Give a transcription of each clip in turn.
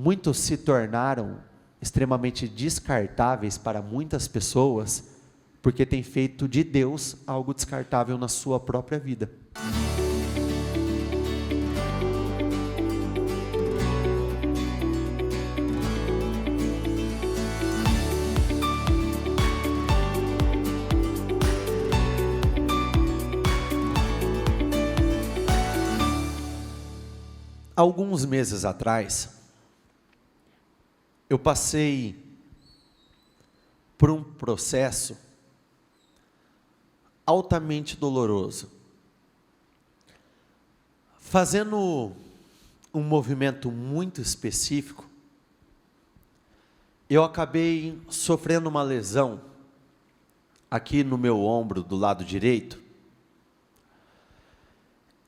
muitos se tornaram extremamente descartáveis para muitas pessoas, porque tem feito de Deus algo descartável na sua própria vida. Alguns meses atrás, eu passei por um processo altamente doloroso. Fazendo um movimento muito específico, eu acabei sofrendo uma lesão aqui no meu ombro do lado direito.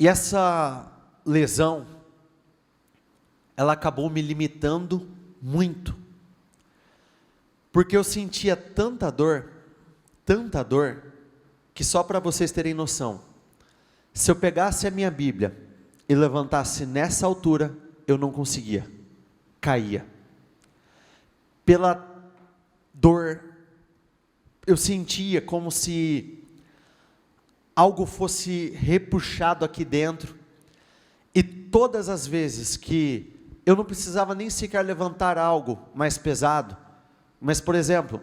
E essa lesão, ela acabou me limitando muito, porque eu sentia tanta dor, que só para vocês terem noção, se eu pegasse a minha Bíblia e levantasse nessa altura, eu não conseguia, caía. Pela dor, eu sentia como se algo fosse repuxado aqui dentro, e todas as vezes que eu não precisava nem sequer levantar algo mais pesado, mas, por exemplo,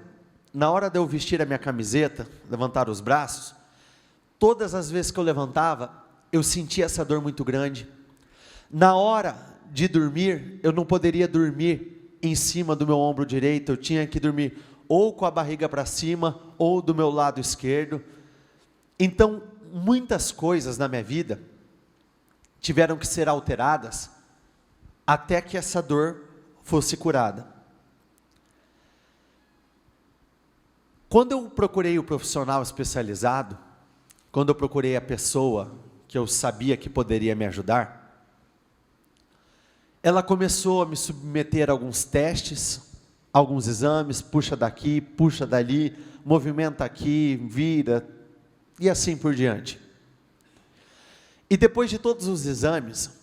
na hora de eu vestir a minha camiseta, levantar os braços, todas as vezes que eu levantava, eu sentia essa dor muito grande. Na hora de dormir, eu não poderia dormir em cima do meu ombro direito, eu tinha que dormir ou com a barriga para cima, ou do meu lado esquerdo. Então, muitas coisas na minha vida tiveram que ser alteradas, até que essa dor fosse curada. Quando eu procurei o profissional especializado, quando eu procurei a pessoa que eu sabia que poderia me ajudar, ela começou a me submeter a alguns testes, alguns exames, puxa daqui, puxa dali, movimenta aqui, vira, e assim por diante. E depois de todos os exames,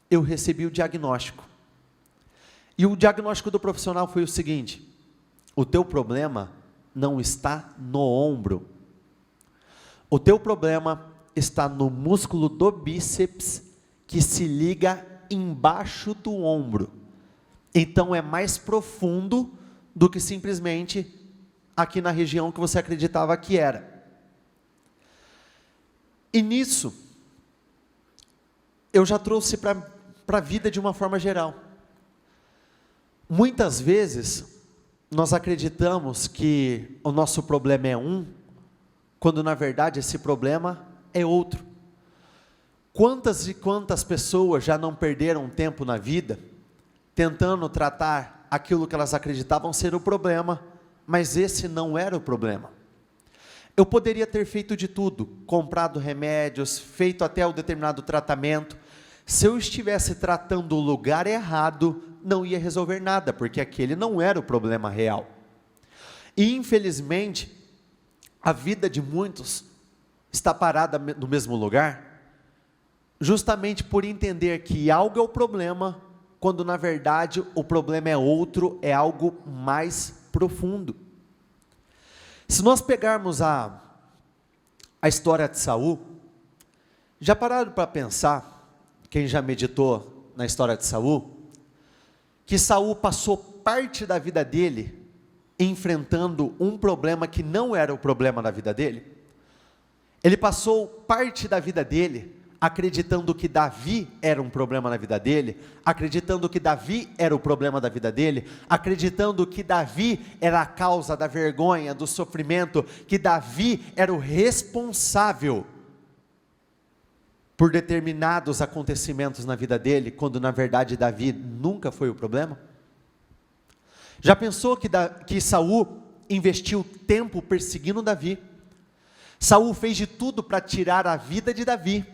eu recebi o diagnóstico. E o diagnóstico do profissional foi o seguinte: o teu problema não está no ombro. O teu problema está no músculo do bíceps que se liga embaixo do ombro. Então é mais profundo do que simplesmente aqui na região que você acreditava que era. E nisso, eu já trouxe para a vida de uma forma geral. Muitas vezes, nós acreditamos que o nosso problema é um, quando na verdade esse problema é outro. Quantas e quantas pessoas já não perderam tempo na vida, tentando tratar aquilo que elas acreditavam ser o problema, mas esse não era o problema. Eu poderia ter feito de tudo, comprado remédios, feito até o determinado tratamento. Se eu estivesse tratando o lugar errado, não ia resolver nada, porque aquele não era o problema real. E infelizmente, a vida de muitos está parada no mesmo lugar, justamente por entender que algo é o problema, quando na verdade o problema é outro, é algo mais profundo. Se nós pegarmos a história de Saul, já pararam para pensar, quem já meditou na história de Saul, que Saul passou parte da vida dele enfrentando um problema que não era o problema da vida dele? Ele passou parte da vida dele acreditando que Davi era um problema na vida dele, acreditando que Davi era o problema da vida dele, acreditando que Davi era a causa da vergonha, do sofrimento, que Davi era o responsável por determinados acontecimentos na vida dele, quando na verdade Davi nunca foi o problema? Já pensou que Saul investiu tempo perseguindo Davi? Saul fez de tudo para tirar a vida de Davi,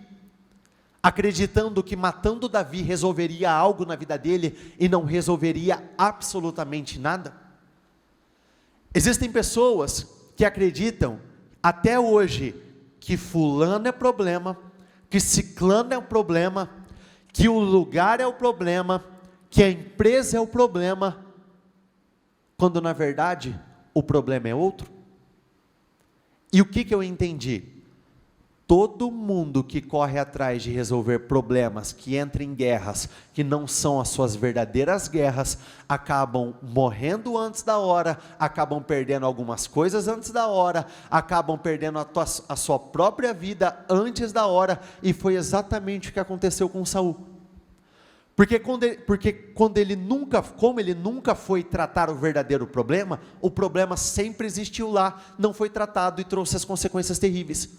acreditando que matando Davi resolveria algo na vida dele, e não resolveria absolutamente nada. Existem pessoas que acreditam até hoje que fulano é problema, que ciclano é o problema, que o lugar é o problema, que a empresa é o problema, quando na verdade o problema é outro? E o que eu entendi? Todo mundo que corre atrás de resolver problemas, que entra em guerras, que não são as suas verdadeiras guerras, acabam morrendo antes da hora, acabam perdendo algumas coisas antes da hora, acabam perdendo a sua própria vida antes da hora, e foi exatamente o que aconteceu com Saul. Porque como ele nunca foi tratar o verdadeiro problema, o problema sempre existiu lá, não foi tratado e trouxe as consequências terríveis.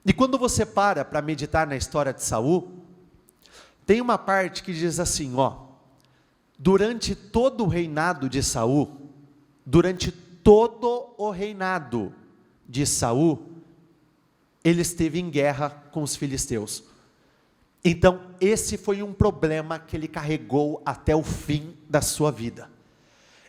E quando você para meditar na história de Saul, tem uma parte que diz assim, durante todo o reinado de Saul, ele esteve em guerra com os filisteus. Então, esse foi um problema que ele carregou até o fim da sua vida.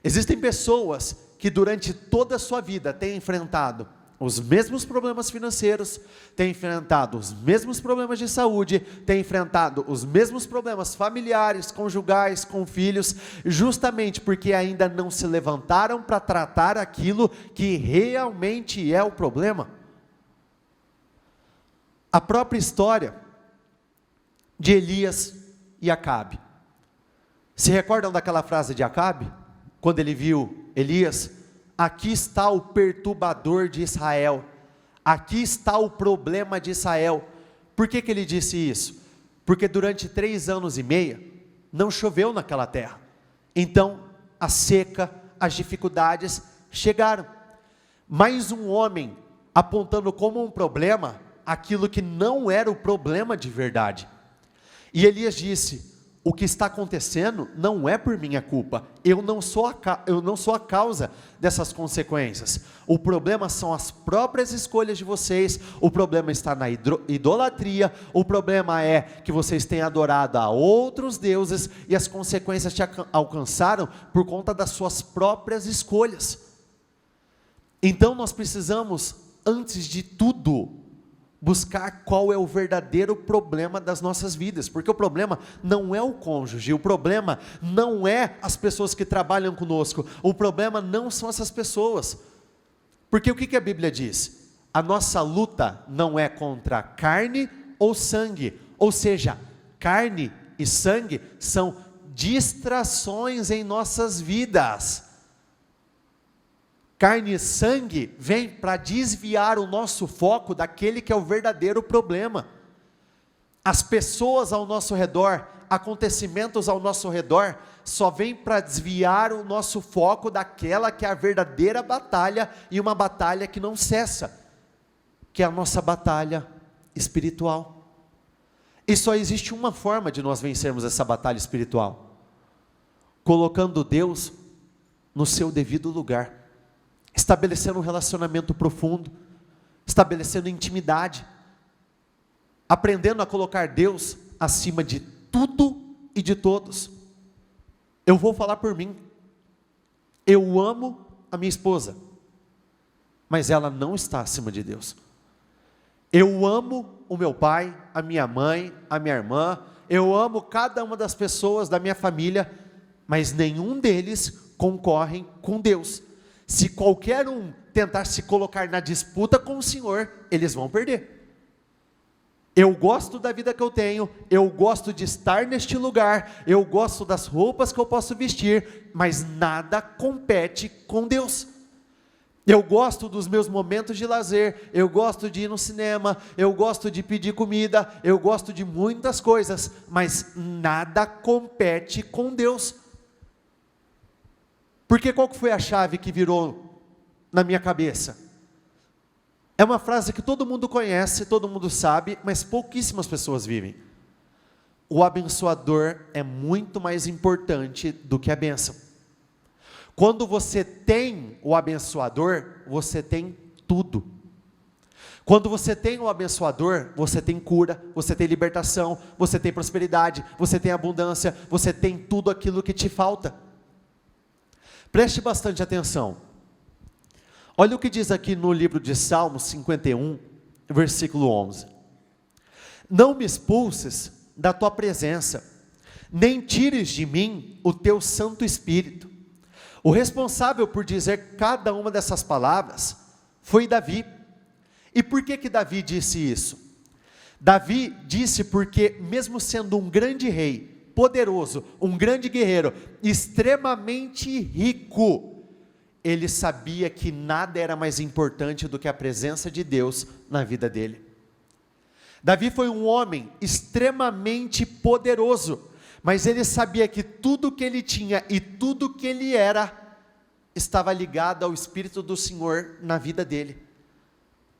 Existem pessoas que durante toda a sua vida têm enfrentado os mesmos problemas financeiros, têm enfrentado os mesmos problemas de saúde, têm enfrentado os mesmos problemas familiares, conjugais, com filhos, justamente porque ainda não se levantaram para tratar aquilo que realmente é o problema. A própria história de Elias e Acabe. Se recordam daquela frase de Acabe? Quando ele viu Elias: aqui está o perturbador de Israel, aqui está o problema de Israel. Por que ele disse isso? Porque durante 3 anos e meio, não choveu naquela terra, então a seca, as dificuldades chegaram. Mais um homem apontando como um problema, aquilo que não era o problema de verdade. E Elias disse: o que está acontecendo não é por minha culpa, eu não sou a causa dessas consequências, o problema são as próprias escolhas de vocês, o problema está na idolatria, o problema é que vocês têm adorado a outros deuses, e as consequências te alcançaram por conta das suas próprias escolhas. Então nós precisamos, antes de tudo, buscar qual é o verdadeiro problema das nossas vidas, porque o problema não é o cônjuge, o problema não é as pessoas que trabalham conosco, o problema não são essas pessoas, porque o que a Bíblia diz? A nossa luta não é contra carne ou sangue, ou seja, carne e sangue são distrações em nossas vidas. Carne e sangue vem para desviar o nosso foco daquele que é o verdadeiro problema. As pessoas ao nosso redor, acontecimentos ao nosso redor, só vêm para desviar o nosso foco daquela que é a verdadeira batalha, e uma batalha que não cessa, que é a nossa batalha espiritual. E só existe uma forma de nós vencermos essa batalha espiritual: colocando Deus no seu devido lugar, estabelecendo um relacionamento profundo, estabelecendo intimidade, aprendendo a colocar Deus acima de tudo e de todos. Eu vou falar por mim, eu amo a minha esposa, mas ela não está acima de Deus. Eu amo o meu pai, a minha mãe, a minha irmã, eu amo cada uma das pessoas da minha família, mas nenhum deles concorrem com Deus. Se qualquer um tentar se colocar na disputa com o Senhor, eles vão perder. Eu gosto da vida que eu tenho, eu gosto de estar neste lugar, eu gosto das roupas que eu posso vestir, mas nada compete com Deus. Eu gosto dos meus momentos de lazer, eu gosto de ir no cinema, eu gosto de pedir comida, eu gosto de muitas coisas, mas nada compete com Deus. Porque qual que foi a chave que virou na minha cabeça? É uma frase que todo mundo conhece, todo mundo sabe, mas pouquíssimas pessoas vivem. O abençoador é muito mais importante do que a bênção. Quando você tem o abençoador, você tem tudo. Quando você tem o abençoador, você tem cura, você tem libertação, você tem prosperidade, você tem abundância, você tem tudo aquilo que te falta. Preste bastante atenção. Olha o que diz aqui no livro de Salmos 51, versículo 11. Não me expulses da tua presença, nem tires de mim o teu Santo Espírito. O responsável por dizer cada uma dessas palavras foi Davi. E por que Davi disse isso? Davi disse porque, mesmo sendo um grande rei, poderoso, um grande guerreiro, extremamente rico, ele sabia que nada era mais importante do que a presença de Deus na vida dele. Davi foi um homem extremamente poderoso, mas ele sabia que tudo que ele tinha e tudo que ele era, estava ligado ao Espírito do Senhor na vida dele.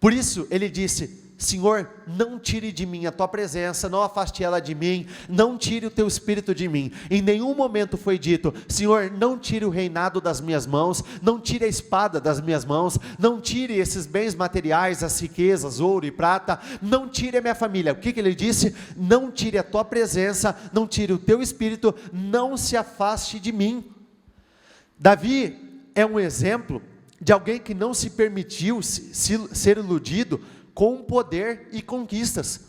Por isso ele disse: Senhor, não tire de mim a tua presença, não afaste ela de mim, não tire o teu Espírito de mim. Em nenhum momento foi dito: Senhor, não tire o reinado das minhas mãos, não tire a espada das minhas mãos, não tire esses bens materiais, as riquezas, ouro e prata, não tire a minha família. O que ele disse? Não tire a tua presença, não tire o teu Espírito, não se afaste de mim. Davi é um exemplo de alguém que não se permitiu ser iludido com poder e conquistas.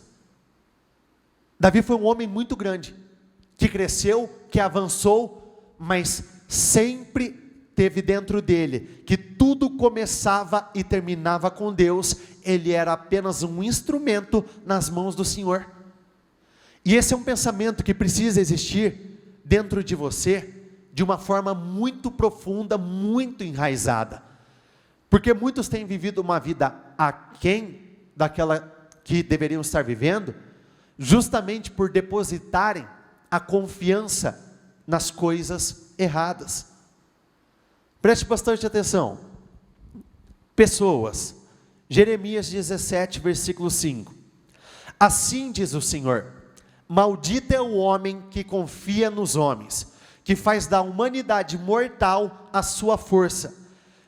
Davi foi um homem muito grande, que cresceu, que avançou, mas sempre teve dentro dele, que tudo começava e terminava com Deus. Ele era apenas um instrumento nas mãos do Senhor. E esse é um pensamento que precisa existir dentro de você, de uma forma muito profunda, muito enraizada, porque muitos têm vivido uma vida aquém daquela que deveriam estar vivendo, justamente por depositarem a confiança nas coisas erradas. Preste bastante atenção. Pessoas, Jeremias 17, versículo 5. Assim diz o Senhor: maldito é o homem que confia nos homens, que faz da humanidade mortal a sua força,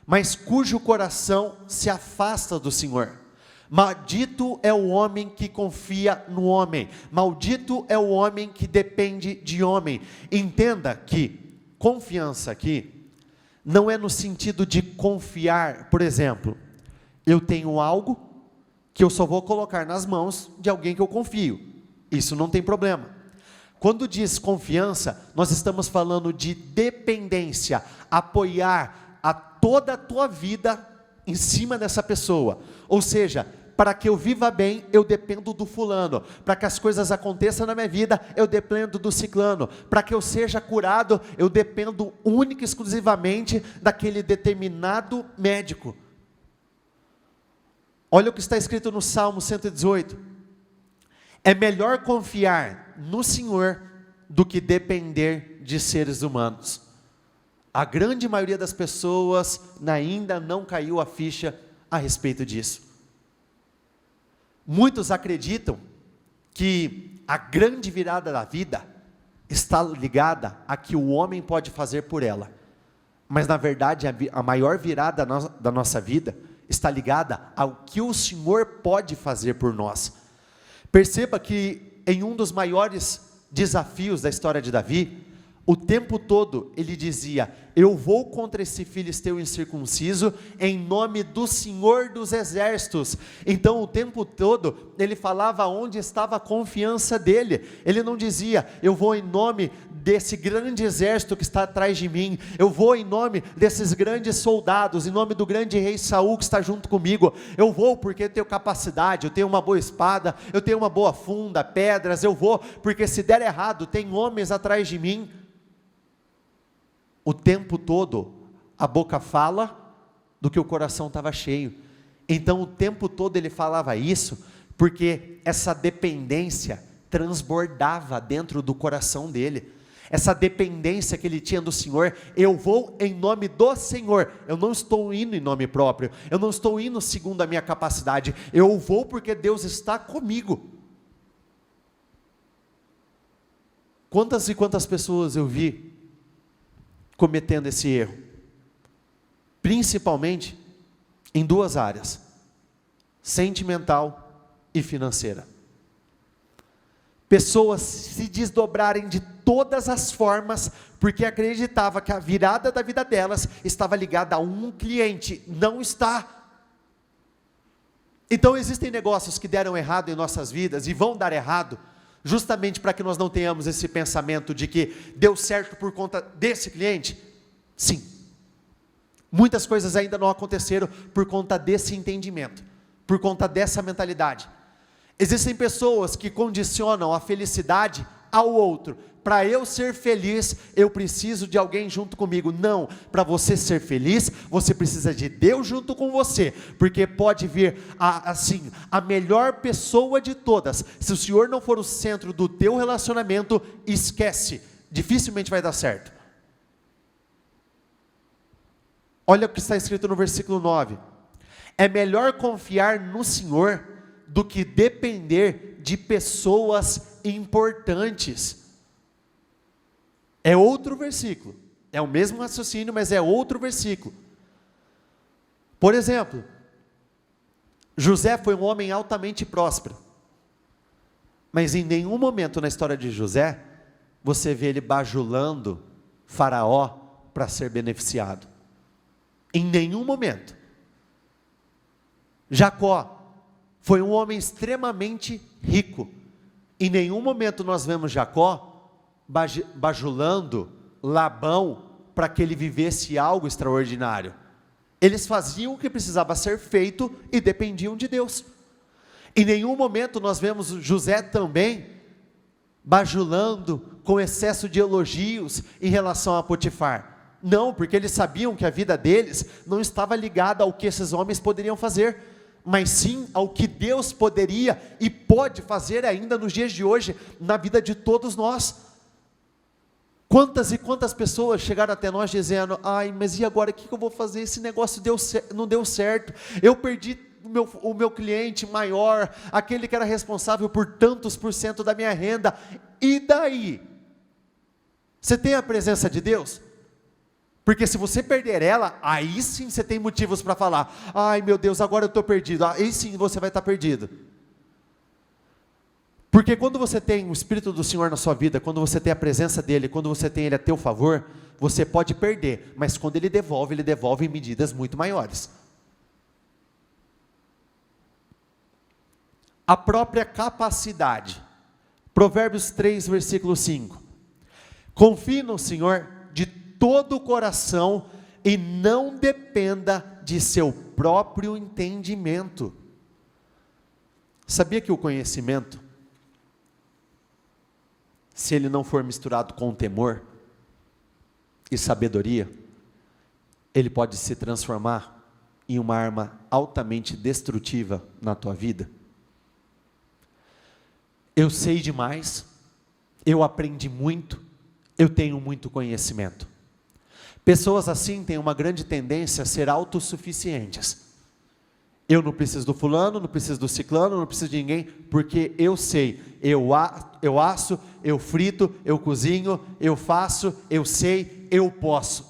mas cujo coração se afasta do Senhor. Maldito é o homem que confia no homem, maldito é o homem que depende de homem. Entenda que confiança aqui não é no sentido de confiar. Por exemplo, eu tenho algo que eu só vou colocar nas mãos de alguém que eu confio, isso não tem problema. Quando diz confiança, nós estamos falando de dependência, apoiar toda a tua vida em cima dessa pessoa. Ou seja, para que eu viva bem, eu dependo do fulano. Para que as coisas aconteçam na minha vida, eu dependo do ciclano. Para que eu seja curado, eu dependo única e exclusivamente daquele determinado médico. Olha o que está escrito no Salmo 118. É melhor confiar no Senhor do que depender de seres humanos. A grande maioria das pessoas ainda não caiu a ficha a respeito disso. Muitos acreditam que a grande virada da vida está ligada a que o homem pode fazer por ela. Mas na verdade a maior virada da nossa vida está ligada ao que o Senhor pode fazer por nós. Perceba que em um dos maiores desafios da história de Davi, o tempo todo ele dizia: eu vou contra esse filisteu incircunciso em nome do Senhor dos exércitos. Então o tempo todo ele falava onde estava a confiança dele. Ele não dizia: eu vou em nome desse grande exército que está atrás de mim, eu vou em nome desses grandes soldados, em nome do grande rei Saul que está junto comigo, eu vou porque eu tenho capacidade, eu tenho uma boa espada, eu tenho uma boa funda, pedras, eu vou porque se der errado tem homens atrás de mim. O tempo todo a boca fala do que o coração estava cheio. Então o tempo todo ele falava isso, porque essa dependência transbordava dentro do coração dele. Essa dependência que ele tinha do Senhor: eu vou em nome do Senhor, eu não estou indo em nome próprio, eu não estou indo segundo a minha capacidade, eu vou porque Deus está comigo. Quantas e quantas pessoas eu vi cometendo esse erro, principalmente em duas áreas: sentimental e financeira. Pessoas se desdobrarem de todas as formas, porque acreditava que a virada da vida delas estava ligada a um cliente. Não está. Então existem negócios que deram errado em nossas vidas e vão dar errado, justamente para que nós não tenhamos esse pensamento de que deu certo por conta desse cliente? Sim. Muitas coisas ainda não aconteceram por conta desse entendimento, por conta dessa mentalidade. Existem pessoas que condicionam a felicidade ao outro. Para eu ser feliz, eu preciso de alguém junto comigo. Não, para você ser feliz, você precisa de Deus junto com você, porque pode vir a melhor pessoa de todas. Se o Senhor não for o centro do teu relacionamento, esquece, dificilmente vai dar certo. Olha o que está escrito no versículo 9. É melhor confiar no Senhor do que depender de pessoas importantes. É outro versículo, é o mesmo raciocínio, mas é outro versículo. Por exemplo, José foi um homem altamente próspero, mas em nenhum momento na história de José, você vê ele bajulando Faraó para ser beneficiado. Em nenhum momento. Jacó foi um homem extremamente rico. Em nenhum momento nós vemos Jacó bajulando Labão para que ele vivesse algo extraordinário. Eles faziam o que precisava ser feito e dependiam de Deus. Em nenhum momento nós vemos José também bajulando com excesso de elogios em relação a Potifar. Não, porque eles sabiam que a vida deles não estava ligada ao que esses homens poderiam fazer, mas sim ao que Deus poderia e pode fazer ainda nos dias de hoje, na vida de todos nós. Quantas e quantas pessoas chegaram até nós dizendo: ai, mas e agora, o que eu vou fazer? Esse negócio não deu certo, eu perdi o meu cliente maior, aquele que era responsável por tantos % da minha renda, e daí? Você tem a presença de Deus? Porque se você perder ela, aí sim você tem motivos para falar: ai meu Deus, agora eu estou perdido. Aí sim você vai estar perdido. Porque quando você tem o Espírito do Senhor na sua vida, quando você tem a presença dEle, quando você tem Ele a teu favor, você pode perder, mas quando Ele devolve em medidas muito maiores. A própria capacidade. Provérbios 3, versículo 5. Confie no Senhor de todo o coração e não dependa de seu próprio entendimento. Sabia que o conhecimento, se ele não for misturado com temor e sabedoria, ele pode se transformar em uma arma altamente destrutiva na tua vida? Eu sei demais, eu aprendi muito, eu tenho muito conhecimento. Pessoas assim têm uma grande tendência a ser autossuficientes. Eu não preciso do fulano, não preciso do ciclano, não preciso de ninguém, porque eu sei, eu asso, eu frito, eu cozinho, eu faço, eu sei, eu posso.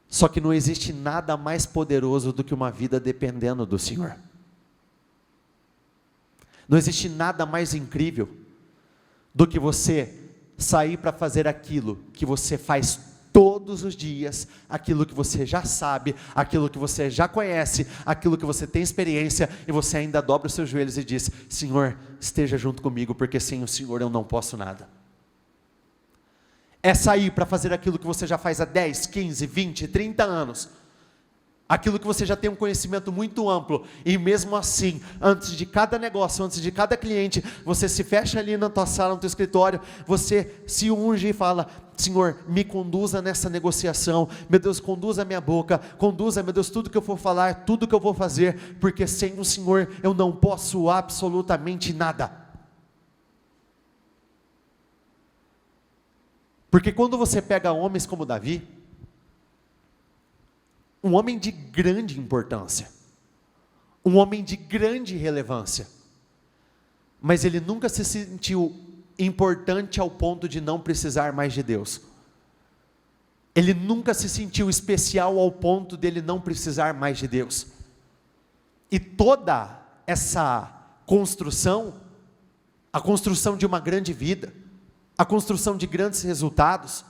Só que não existe nada mais poderoso do que uma vida dependendo do Senhor. Não existe nada mais incrível do que você sair para fazer aquilo que você faz todos os dias, aquilo que você já sabe, aquilo que você já conhece, aquilo que você tem experiência, e você ainda dobra os seus joelhos e diz: Senhor, esteja junto comigo, porque sem o Senhor eu não posso nada. É sair para fazer aquilo que você já faz há 10, 15, 20, 30 anos, aquilo que você já tem um conhecimento muito amplo, e mesmo assim, antes de cada negócio, antes de cada cliente, você se fecha ali na tua sala, no teu escritório, você se unge e fala: Senhor, me conduza nessa negociação, meu Deus, conduza a minha boca, conduza, meu Deus, tudo que eu for falar, tudo que eu vou fazer, porque sem o Senhor eu não posso absolutamente nada. Porque quando você pega homens como Davi, um homem de grande importância, um homem de grande relevância, mas ele nunca se sentiu importante ao ponto de não precisar mais de Deus. Ele nunca se sentiu especial ao ponto de ele não precisar mais de Deus. E toda essa construção, a construção de uma grande vida, a construção de grandes resultados,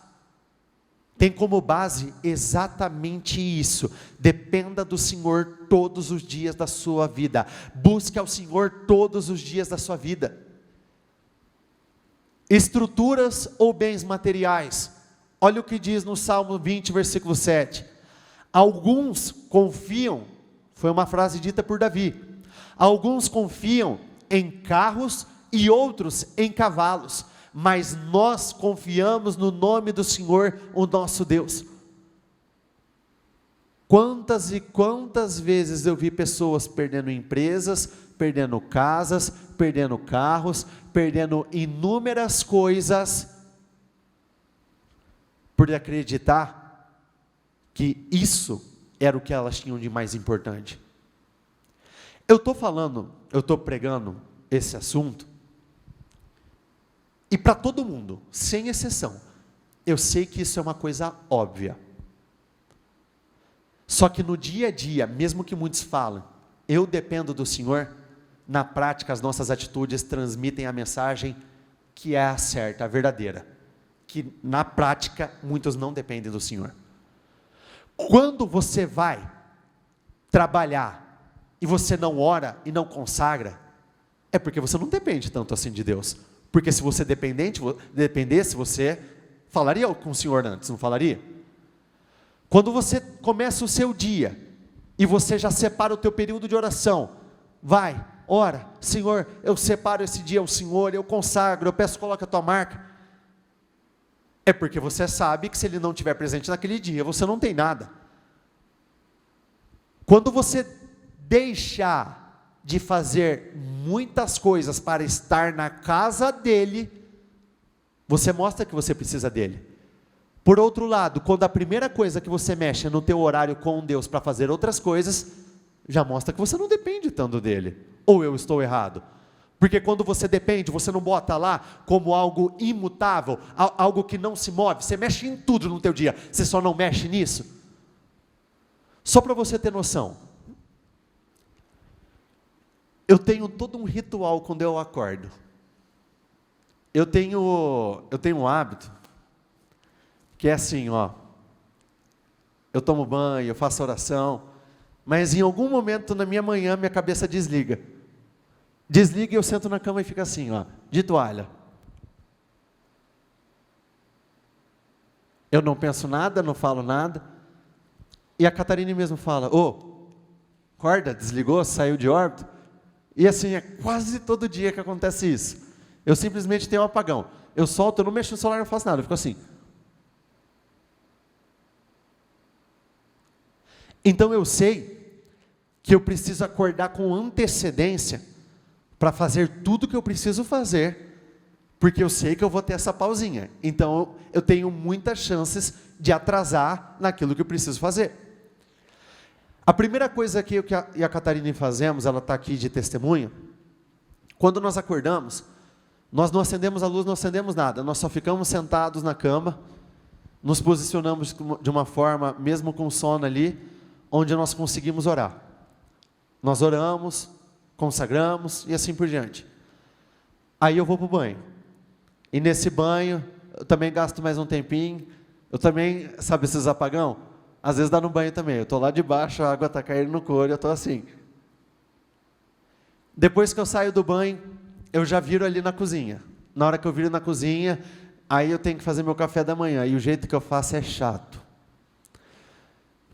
tem como base exatamente isso: dependa do Senhor todos os dias da sua vida, busque ao Senhor todos os dias da sua vida. Estruturas ou bens materiais? Olha o que diz no Salmo 20, versículo 7. Alguns confiam, foi uma frase dita por Davi, alguns confiam em carros e outros em cavalos, mas nós confiamos no nome do Senhor, o nosso Deus. Quantas e quantas vezes eu vi pessoas perdendo empresas, perdendo casas, perdendo carros, perdendo inúmeras coisas, por acreditar que isso era o que elas tinham de mais importante. Eu estou pregando esse assunto, e para todo mundo, sem exceção, eu sei que isso é uma coisa óbvia. Só que no dia a dia, mesmo que muitos falem, eu dependo do Senhor, na prática as nossas atitudes transmitem a mensagem que é a certa, a verdadeira. Que na prática muitos não dependem do Senhor. Quando você vai trabalhar e você não ora e não consagra, é porque você não depende tanto assim de Deus. Porque se você dependesse, você falaria com o Senhor antes, não falaria? Quando você começa o seu dia, e você já separa o teu período de oração, vai, ora, Senhor, eu separo esse dia ao Senhor, eu consagro, eu peço, coloca a tua marca, é porque você sabe que se Ele não estiver presente naquele dia, você não tem nada. Quando você deixar de fazer muitas coisas para estar na casa dEle, você mostra que você precisa dEle. Por outro lado, quando a primeira coisa que você mexe é no teu horário com Deus para fazer outras coisas, já mostra que você não depende tanto dEle. Ou eu estou errado? Porque quando você depende, você não bota lá como algo imutável, algo que não se move. Você mexe em tudo no teu dia, você só não mexe nisso. Só para você ter noção, eu tenho todo um ritual quando eu acordo. Eu tenho um hábito, que é assim, ó. Eu tomo banho, eu faço oração, mas em algum momento na minha manhã, minha cabeça desliga. Desliga e eu sento na cama e fico assim, ó, de toalha. Eu não penso nada, não falo nada. E a Catarina mesmo fala, acorda, desligou, saiu de órbita. E assim, é quase todo dia que acontece isso. Eu simplesmente tenho um apagão. Eu solto, eu não mexo no celular, não faço nada, eu fico assim. Então eu sei que eu preciso acordar com antecedência para fazer tudo que eu preciso fazer, porque eu sei que eu vou ter essa pausinha. Então eu tenho muitas chances de atrasar naquilo que eu preciso fazer. A primeira coisa que eu e a Catarina fazemos, ela está aqui de testemunha, quando nós acordamos, nós não acendemos a luz, não acendemos nada, nós só ficamos sentados na cama, nos posicionamos de uma forma, mesmo com sono ali, onde nós conseguimos orar. Nós oramos, consagramos e assim por diante. Aí eu vou para o banho. E nesse banho, eu também gasto mais um tempinho. Eu também, sabe esses apagão? Às vezes dá no banho também. Eu estou lá de baixo, a água está caindo no couro, eu estou assim. Depois que eu saio do banho, eu já viro ali na cozinha. Na hora que eu viro na cozinha, aí eu tenho que fazer meu café da manhã. E o jeito que eu faço é chato.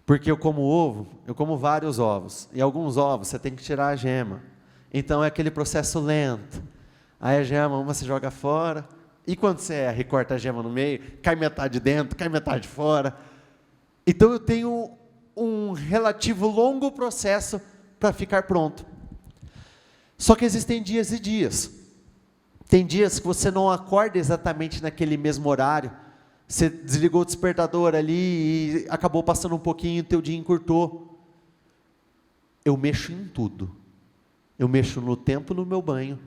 Porque eu como ovo, eu como vários ovos. E alguns ovos você tem que tirar a gema. Então é aquele processo lento. Aí a gema, uma você joga fora. E quando você erra e corta a gema no meio, cai metade dentro, cai metade fora. Então eu tenho um relativo longo processo para ficar pronto. Só que existem dias e dias. Tem dias que você não acorda exatamente naquele mesmo horário. Você desligou o despertador ali e acabou passando um pouquinho, teu dia encurtou. Eu mexo em tudo. Eu mexo no tempo no meu banho.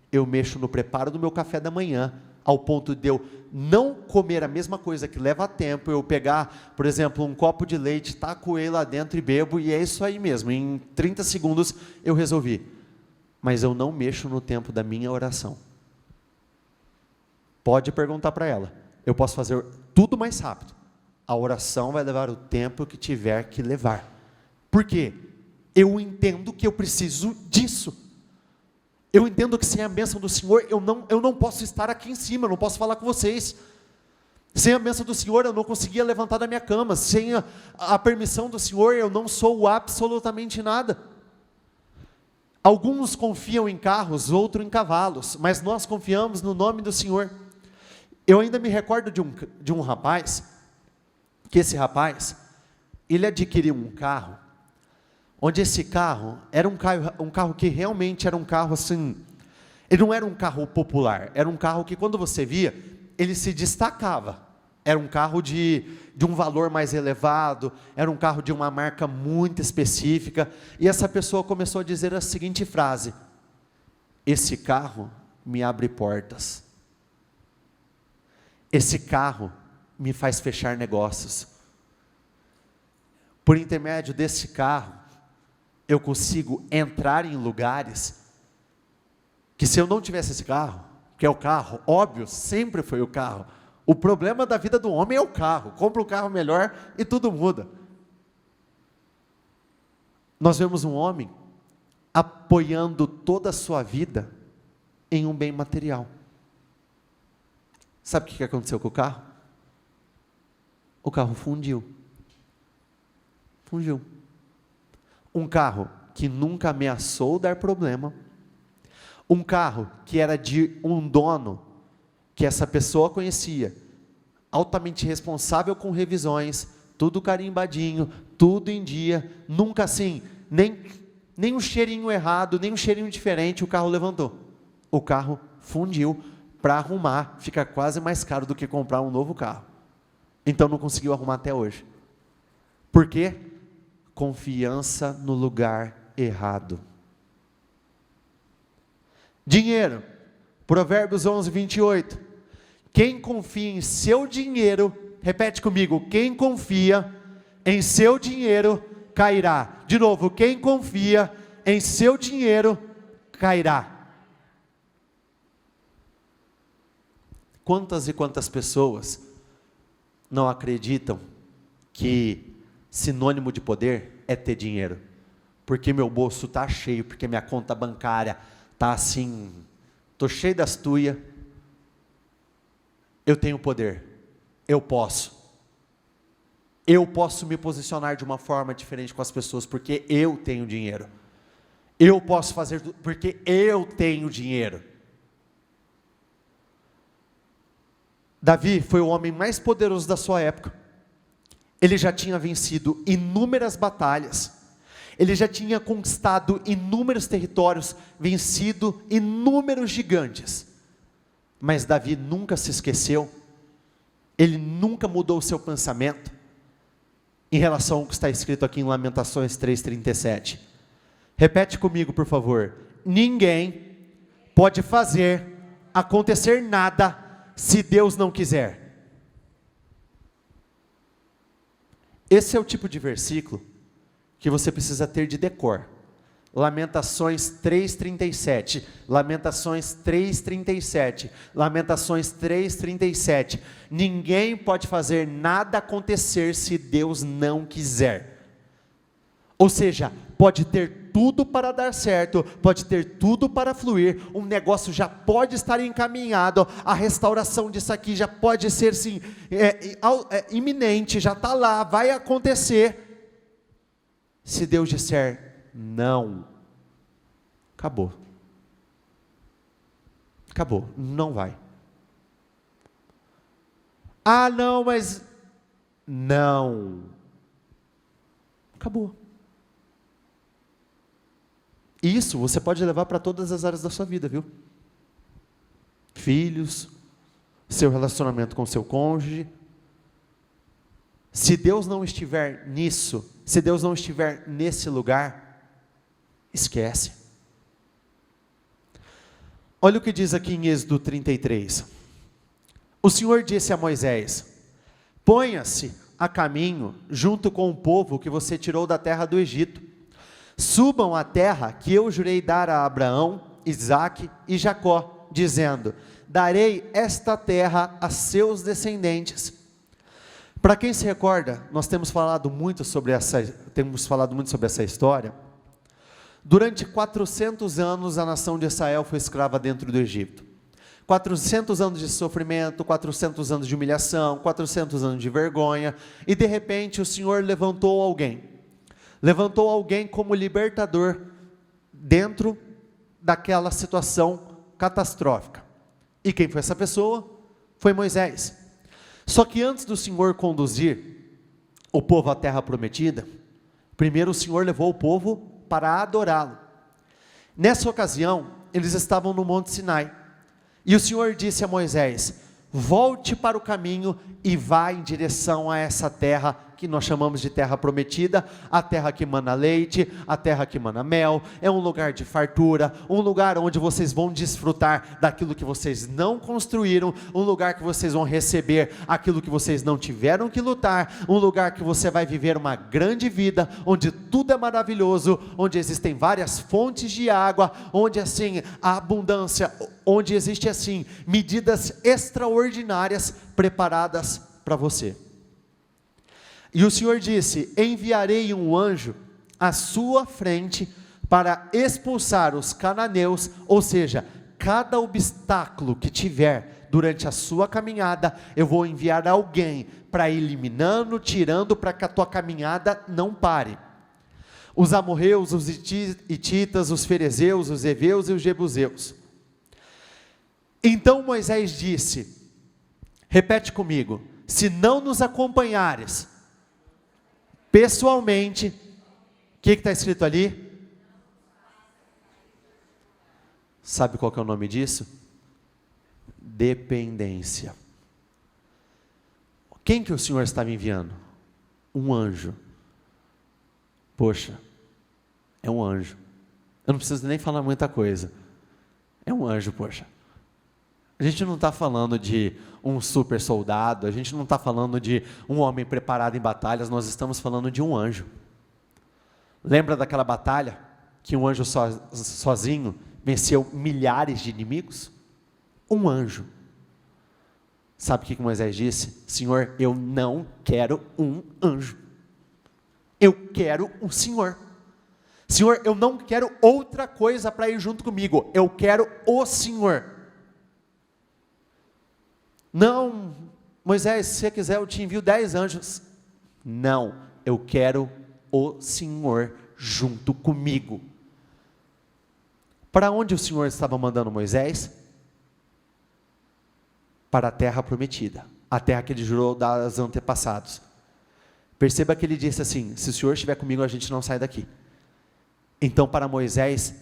Eu mexo no preparo do meu café da manhã, ao ponto de eu não comer a mesma coisa que leva tempo, eu pegar, por exemplo, um copo de leite, taco ele lá dentro e bebo, e é isso aí mesmo, em 30 segundos eu resolvi. Mas eu não mexo no tempo da minha oração. Pode perguntar para ela. Eu posso fazer tudo mais rápido, A oração vai levar o tempo que tiver que levar. Por quê? Eu entendo que eu preciso disso. Eu entendo que sem a bênção do Senhor, eu não posso estar aqui em cima, eu não posso falar com vocês. Sem a bênção do Senhor, eu não conseguia levantar da minha cama. Sem a permissão do Senhor, eu não sou absolutamente nada. Alguns confiam em carros, outros em cavalos, mas nós confiamos no nome do Senhor. Eu ainda me recordo de um rapaz, que esse rapaz, ele adquiriu um carro, onde esse carro era um carro que realmente era um carro assim, ele não era um carro popular, era um carro que quando você via, ele se destacava. Era um carro de um valor mais elevado, era um carro de uma marca muito específica, e essa pessoa começou a dizer a seguinte frase: esse carro me abre portas, esse carro me faz fechar negócios, por intermédio desse carro, eu consigo entrar em lugares, que se eu não tivesse esse carro, que é o carro, óbvio, sempre foi o carro, o problema da vida do homem é o carro, compra um carro melhor e tudo muda. Nós vemos um homem apoiando toda a sua vida em um bem material. Sabe o que aconteceu com o carro? O carro fundiu. Fundiu. Um carro que nunca ameaçou dar problema, um carro que era de um dono, que essa pessoa conhecia, altamente responsável com revisões, tudo carimbadinho, tudo em dia, nunca assim, nem um cheirinho errado, nem um cheirinho diferente o carro levantou. O carro fundiu, para arrumar, fica quase mais caro do que comprar um novo carro. Então não conseguiu arrumar até hoje. Por quê? Confiança no lugar errado. Dinheiro, Provérbios 11, 28, quem confia em seu dinheiro, repete comigo, quem confia em seu dinheiro, cairá. De novo, quem confia em seu dinheiro, cairá. Quantas e quantas pessoas não acreditam que sinônimo de poder é ter dinheiro? Porque meu bolso está cheio, porque minha conta bancária está assim, estou cheio das tuias, eu tenho poder, eu posso me posicionar de uma forma diferente com as pessoas, porque eu tenho dinheiro, eu posso fazer, porque eu tenho dinheiro. Davi foi o homem mais poderoso da sua época, ele já tinha vencido inúmeras batalhas, ele já tinha conquistado inúmeros territórios, vencido inúmeros gigantes, mas Davi nunca se esqueceu, ele nunca mudou o seu pensamento, em relação ao que está escrito aqui em Lamentações 3,37, repete comigo por favor, ninguém pode fazer acontecer nada, se Deus não quiser. Esse é o tipo de versículo que você precisa ter de decor. Lamentações 3,37, Lamentações 3,37, Lamentações 3,37, ninguém pode fazer nada acontecer se Deus não quiser. Ou seja, pode ter tudo para dar certo, pode ter tudo para fluir, um negócio já pode estar encaminhado, a restauração disso aqui já pode ser sim, iminente, já está lá, vai acontecer. Se Deus disser não, acabou, não vai. Ah não, mas não, acabou. Isso você pode levar para todas as áreas da sua vida, viu? Filhos, seu relacionamento com seu cônjuge. Se Deus não estiver nisso, se Deus não estiver nesse lugar, esquece. Olha o que diz aqui em Êxodo 33. O Senhor disse a Moisés: ponha-se a caminho junto com o povo que você tirou da terra do Egito. Subam à terra que eu jurei dar a Abraão, Isaque e Jacó, dizendo: darei esta terra a seus descendentes. Para quem se recorda, nós temos falado muito sobre essa história. Durante 400 anos a nação de Israel foi escrava dentro do Egito. 400 anos de sofrimento, 400 anos de humilhação, 400 anos de vergonha, e de repente o Senhor levantou alguém como libertador dentro daquela situação catastrófica. E quem foi essa pessoa? Foi Moisés. Só que antes do Senhor conduzir o povo à terra prometida, primeiro o Senhor levou o povo para adorá-lo. Nessa ocasião, eles estavam no Monte Sinai, e o Senhor disse a Moisés: volte para o caminho e vá em direção a essa terra que nós chamamos de terra prometida, a terra que mana leite, a terra que mana mel. É um lugar de fartura, um lugar onde vocês vão desfrutar daquilo que vocês não construíram, um lugar que vocês vão receber aquilo que vocês não tiveram que lutar, um lugar que você vai viver uma grande vida, onde tudo é maravilhoso, onde existem várias fontes de água, onde assim a abundância, onde existe assim medidas extraordinárias preparadas para você. E o Senhor disse: enviarei um anjo à sua frente para expulsar os cananeus, ou seja, cada obstáculo que tiver durante a sua caminhada, eu vou enviar alguém para ir eliminando, tirando, para que a tua caminhada não pare. Os amorreus, os hititas, os ferezeus, os heveus e os jebuseus. Então Moisés disse, repete comigo: se não nos acompanhares pessoalmente, o que está escrito ali? Sabe qual que é o nome disso? Dependência. Quem que o Senhor estava enviando? Um anjo. Poxa, é um anjo. Eu não preciso nem falar muita coisa. É um anjo, poxa. A gente não está falando de um super soldado, a gente não está falando de um homem preparado em batalhas, nós estamos falando de um anjo. Lembra daquela batalha que um anjo sozinho venceu milhares de inimigos? Um anjo. Sabe o que Moisés disse? Senhor, eu não quero um anjo. Eu quero um Senhor. Senhor, eu não quero outra coisa para ir junto comigo. Eu quero o Senhor. Não, Moisés, se você quiser eu te envio 10 anjos. Não, eu quero o Senhor junto comigo. Para onde o Senhor estava mandando Moisés? Para a terra prometida, a terra que ele jurou dar aos antepassados. Perceba que ele disse assim: se o Senhor estiver comigo, a gente não sai daqui. Então para Moisés,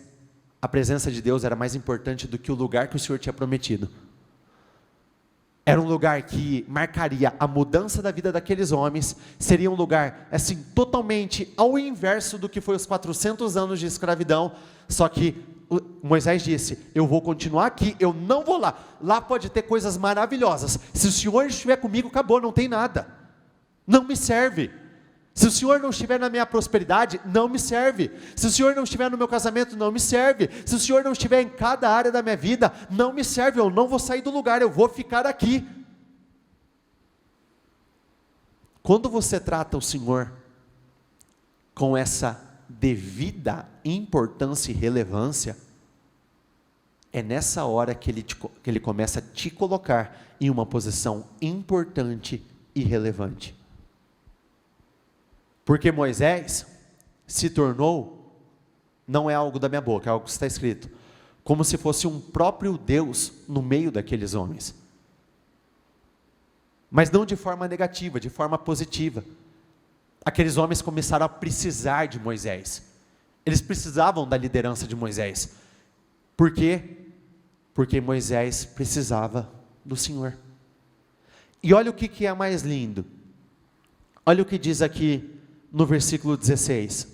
a presença de Deus era mais importante do que o lugar que o Senhor tinha prometido. Era um lugar que marcaria a mudança da vida daqueles homens, seria um lugar assim totalmente ao inverso do que foi os 400 anos de escravidão, só que Moisés disse: eu vou continuar aqui, eu não vou lá, lá pode ter coisas maravilhosas, se o Senhor estiver comigo, acabou, não tem nada, não me serve. Se o Senhor não estiver na minha prosperidade, não me serve. Se o Senhor não estiver no meu casamento, não me serve. Se o Senhor não estiver em cada área da minha vida, não me serve. Eu não vou sair do lugar, eu vou ficar aqui. Quando você trata o Senhor com essa devida importância e relevância, é nessa hora que ele começa a te colocar em uma posição importante e relevante. Porque Moisés se tornou, não é algo da minha boca, é algo que está escrito, como se fosse um próprio Deus no meio daqueles homens. Mas não de forma negativa, de forma positiva. Aqueles homens começaram a precisar de Moisés. Eles precisavam da liderança de Moisés. Por quê? Porque Moisés precisava do Senhor. E olha o que é mais lindo. Olha o que diz aqui no versículo 16,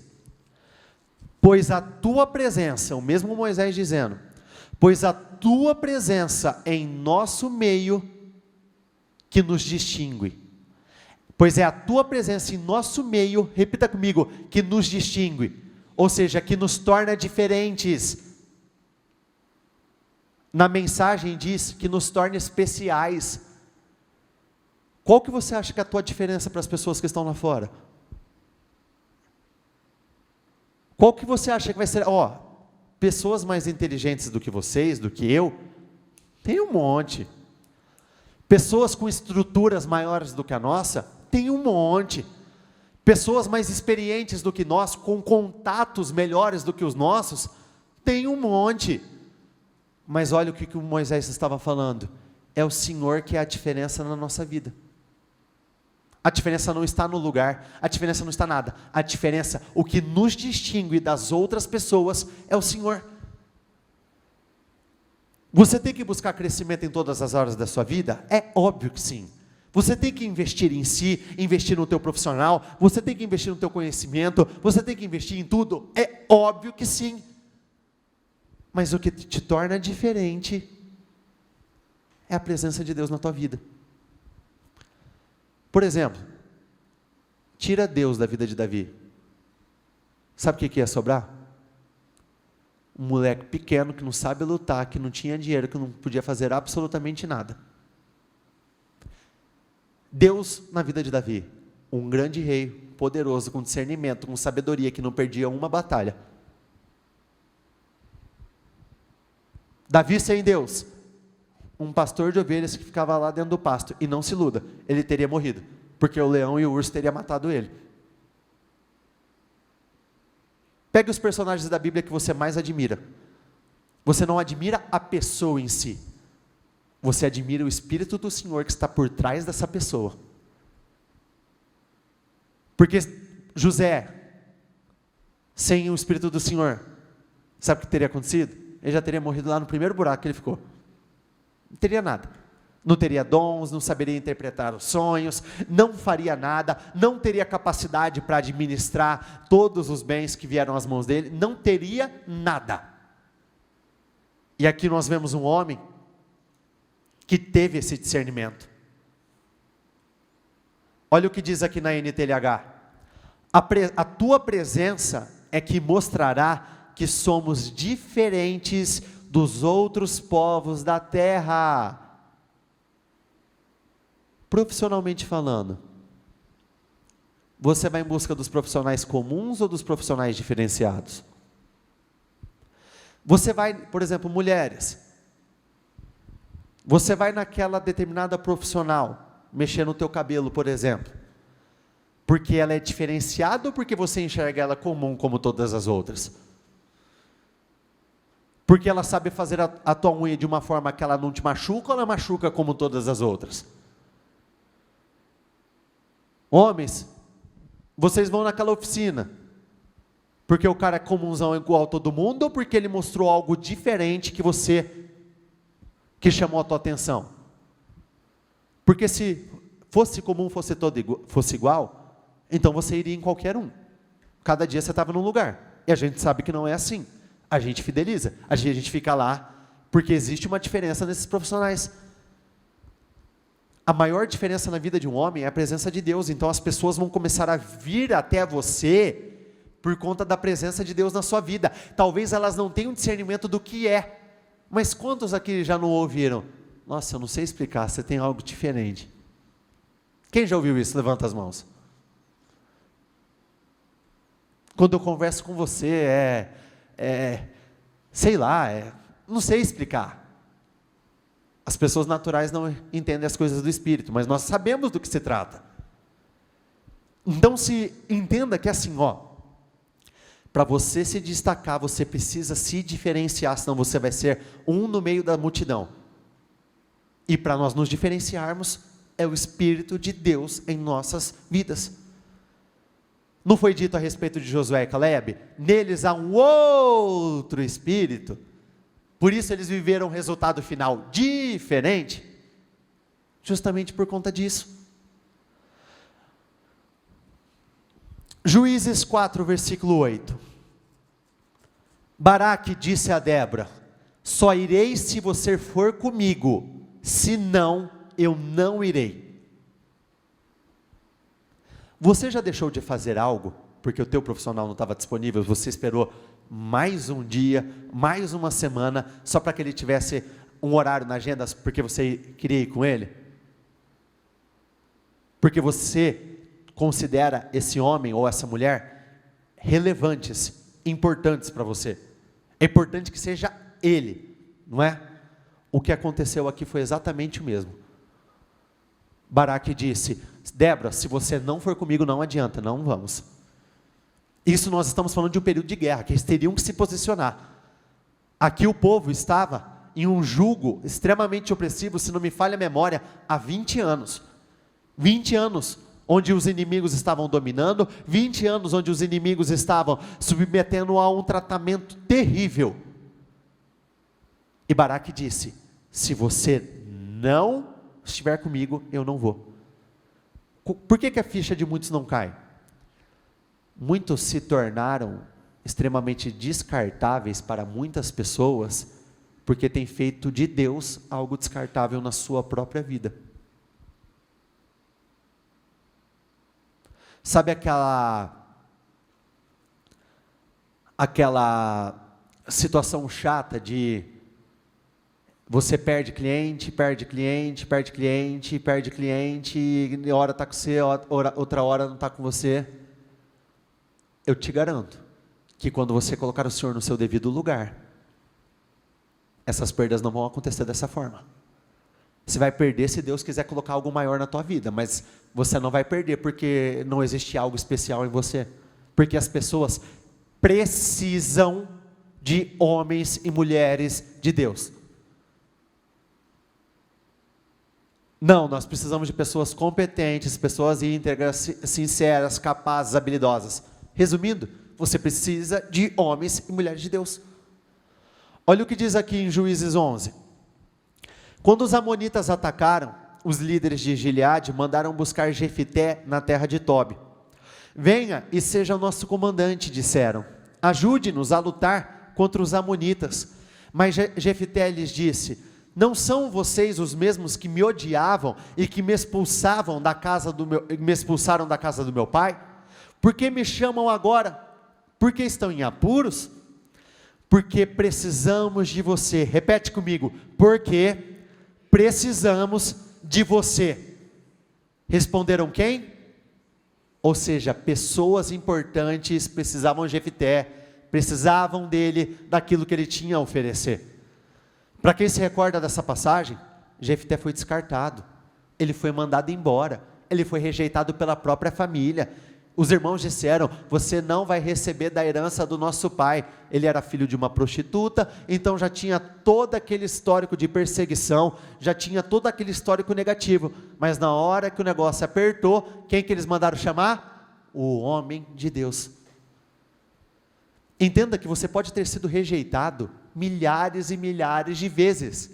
pois a tua presença, o mesmo Moisés dizendo, pois a tua presença em nosso meio que nos distingue, pois é a tua presença em nosso meio, repita comigo, que nos distingue, ou seja, que nos torna diferentes. Na mensagem diz que nos torna especiais. Qual que você acha que é a tua diferença para as pessoas que estão lá fora? Qual que você acha que vai ser? Pessoas mais inteligentes do que vocês, do que eu, tem um monte. Pessoas com estruturas maiores do que a nossa, tem um monte. Pessoas mais experientes do que nós, com contatos melhores do que os nossos, tem um monte. Mas olha o que o Moisés estava falando. É o Senhor que é a diferença na nossa vida. A diferença não está no lugar, a diferença não está nada. A diferença, o que nos distingue das outras pessoas, é o Senhor. Você tem que buscar crescimento em todas as áreas da sua vida? É óbvio que sim. Você tem que investir em si, investir no teu profissional, você tem que investir no teu conhecimento, você tem que investir em tudo? É óbvio que sim. Mas o que te torna diferente é a presença de Deus na tua vida. Por exemplo, tira Deus da vida de Davi. Sabe o que ia sobrar? Um moleque pequeno que não sabe lutar, que não tinha dinheiro, que não podia fazer absolutamente nada. Deus na vida de Davi, um grande rei, poderoso, com discernimento, com sabedoria, que não perdia uma batalha. Davi sem Deus, um pastor de ovelhas que ficava lá dentro do pasto, e não se iluda, ele teria morrido, porque o leão e o urso teriam matado ele. Pegue os personagens da Bíblia que você mais admira. Você não admira a pessoa em si, você admira o Espírito do Senhor que está por trás dessa pessoa. Porque José, sem o Espírito do Senhor, sabe o que teria acontecido? Ele já teria morrido lá no primeiro buraco que ele ficou. Não teria nada. Não teria dons, não saberia interpretar os sonhos, não faria nada, não teria capacidade para administrar todos os bens que vieram às mãos dele, não teria nada. E aqui nós vemos um homem que teve esse discernimento. Olha o que diz aqui na NTLH. A tua presença é que mostrará que somos diferentes dos outros povos da terra. Profissionalmente falando, você vai em busca dos profissionais comuns ou dos profissionais diferenciados? Você vai, por exemplo, mulheres, você vai naquela determinada profissional, mexer no teu cabelo, por exemplo, porque ela é diferenciada ou porque você enxerga ela comum como todas as outras? Porque ela sabe fazer a tua unha de uma forma que ela não te machuca, ou ela machuca como todas as outras? Homens, vocês vão naquela oficina, porque o cara é comunzão igual a todo mundo, ou porque ele mostrou algo diferente que chamou a tua atenção? Porque se fosse comum, fosse igual, então você iria em qualquer um. Cada dia você estava num lugar, e a gente sabe que não é assim. A gente fideliza, a gente fica lá, porque existe uma diferença nesses profissionais. A maior diferença na vida de um homem é a presença de Deus, então as pessoas vão começar a vir até você, por conta da presença de Deus na sua vida. Talvez elas não tenham discernimento do que é, mas quantos aqui já não ouviram? Nossa, eu não sei explicar, você tem algo diferente. Quem já ouviu isso? Levanta as mãos. Quando eu converso com você, sei lá, não sei explicar. As pessoas naturais não entendem as coisas do Espírito, mas nós sabemos do que se trata. Então se entenda que é assim, para você se destacar, você precisa se diferenciar, senão você vai ser um no meio da multidão. E para nós nos diferenciarmos, é o Espírito de Deus em nossas vidas. Não foi dito a respeito de Josué e Calebe? Neles há um outro Espírito. Por isso eles viveram um resultado final diferente. Justamente por conta disso. Juízes 4, versículo 8. Baraque disse a Débora: só irei se você for comigo, senão eu não irei. Você já deixou de fazer algo, porque o teu profissional não estava disponível, você esperou mais um dia, mais uma semana, só para que ele tivesse um horário na agenda, porque você queria ir com ele? porque você considera esse homem ou essa mulher relevantes, importantes para você. É importante que seja ele, não é? O que aconteceu aqui foi exatamente o mesmo. Baraque disse: Débora, se você não for comigo, não adianta, não vamos. Isso nós estamos falando de um período de guerra, que eles teriam que se posicionar. Aqui o povo estava em um jugo extremamente opressivo, se não me falha a memória, há 20 anos. 20 anos onde os inimigos estavam dominando, 20 anos onde os inimigos estavam submetendo a um tratamento terrível. E Baraque disse: se você não estiver comigo, eu não vou. Por que a ficha de muitos não cai? Muitos se tornaram extremamente descartáveis para muitas pessoas, porque têm feito de Deus algo descartável na sua própria vida. Sabe aquela situação chata de você perde cliente, e hora está com você, outra hora não está com você? Eu te garanto que quando você colocar o Senhor no seu devido lugar, essas perdas não vão acontecer dessa forma. Você vai perder se Deus quiser colocar algo maior na tua vida, mas você não vai perder porque não existe algo especial em você. Porque as pessoas precisam de homens e mulheres de Deus. Não, nós precisamos de pessoas competentes, pessoas íntegras, sinceras, capazes, habilidosas. Resumindo, você precisa de homens e mulheres de Deus. Olha o que diz aqui em Juízes 11. Quando os amonitas atacaram, os líderes de Gileade mandaram buscar Jefité na terra de Tobi. Venha e seja o nosso comandante, disseram. Ajude-nos a lutar contra os amonitas. Mas Jefité lhes disse: não são vocês os mesmos que me odiavam e que me expulsaram da casa do meu pai? Por que me chamam agora? Porque estão em apuros? Porque precisamos de você. Repete comigo: porque precisamos de você. Responderam quem? Ou seja, pessoas importantes precisavam de Jefité, precisavam dele, daquilo que ele tinha a oferecer. Para quem se recorda dessa passagem, Jefité foi descartado, ele foi mandado embora, ele foi rejeitado pela própria família. Os irmãos disseram: você não vai receber da herança do nosso pai. Ele era filho de uma prostituta, então já tinha todo aquele histórico de perseguição, já tinha todo aquele histórico negativo, mas na hora que o negócio apertou, quem que eles mandaram chamar? O homem de Deus. Entenda que você pode ter sido rejeitado milhares e milhares de vezes.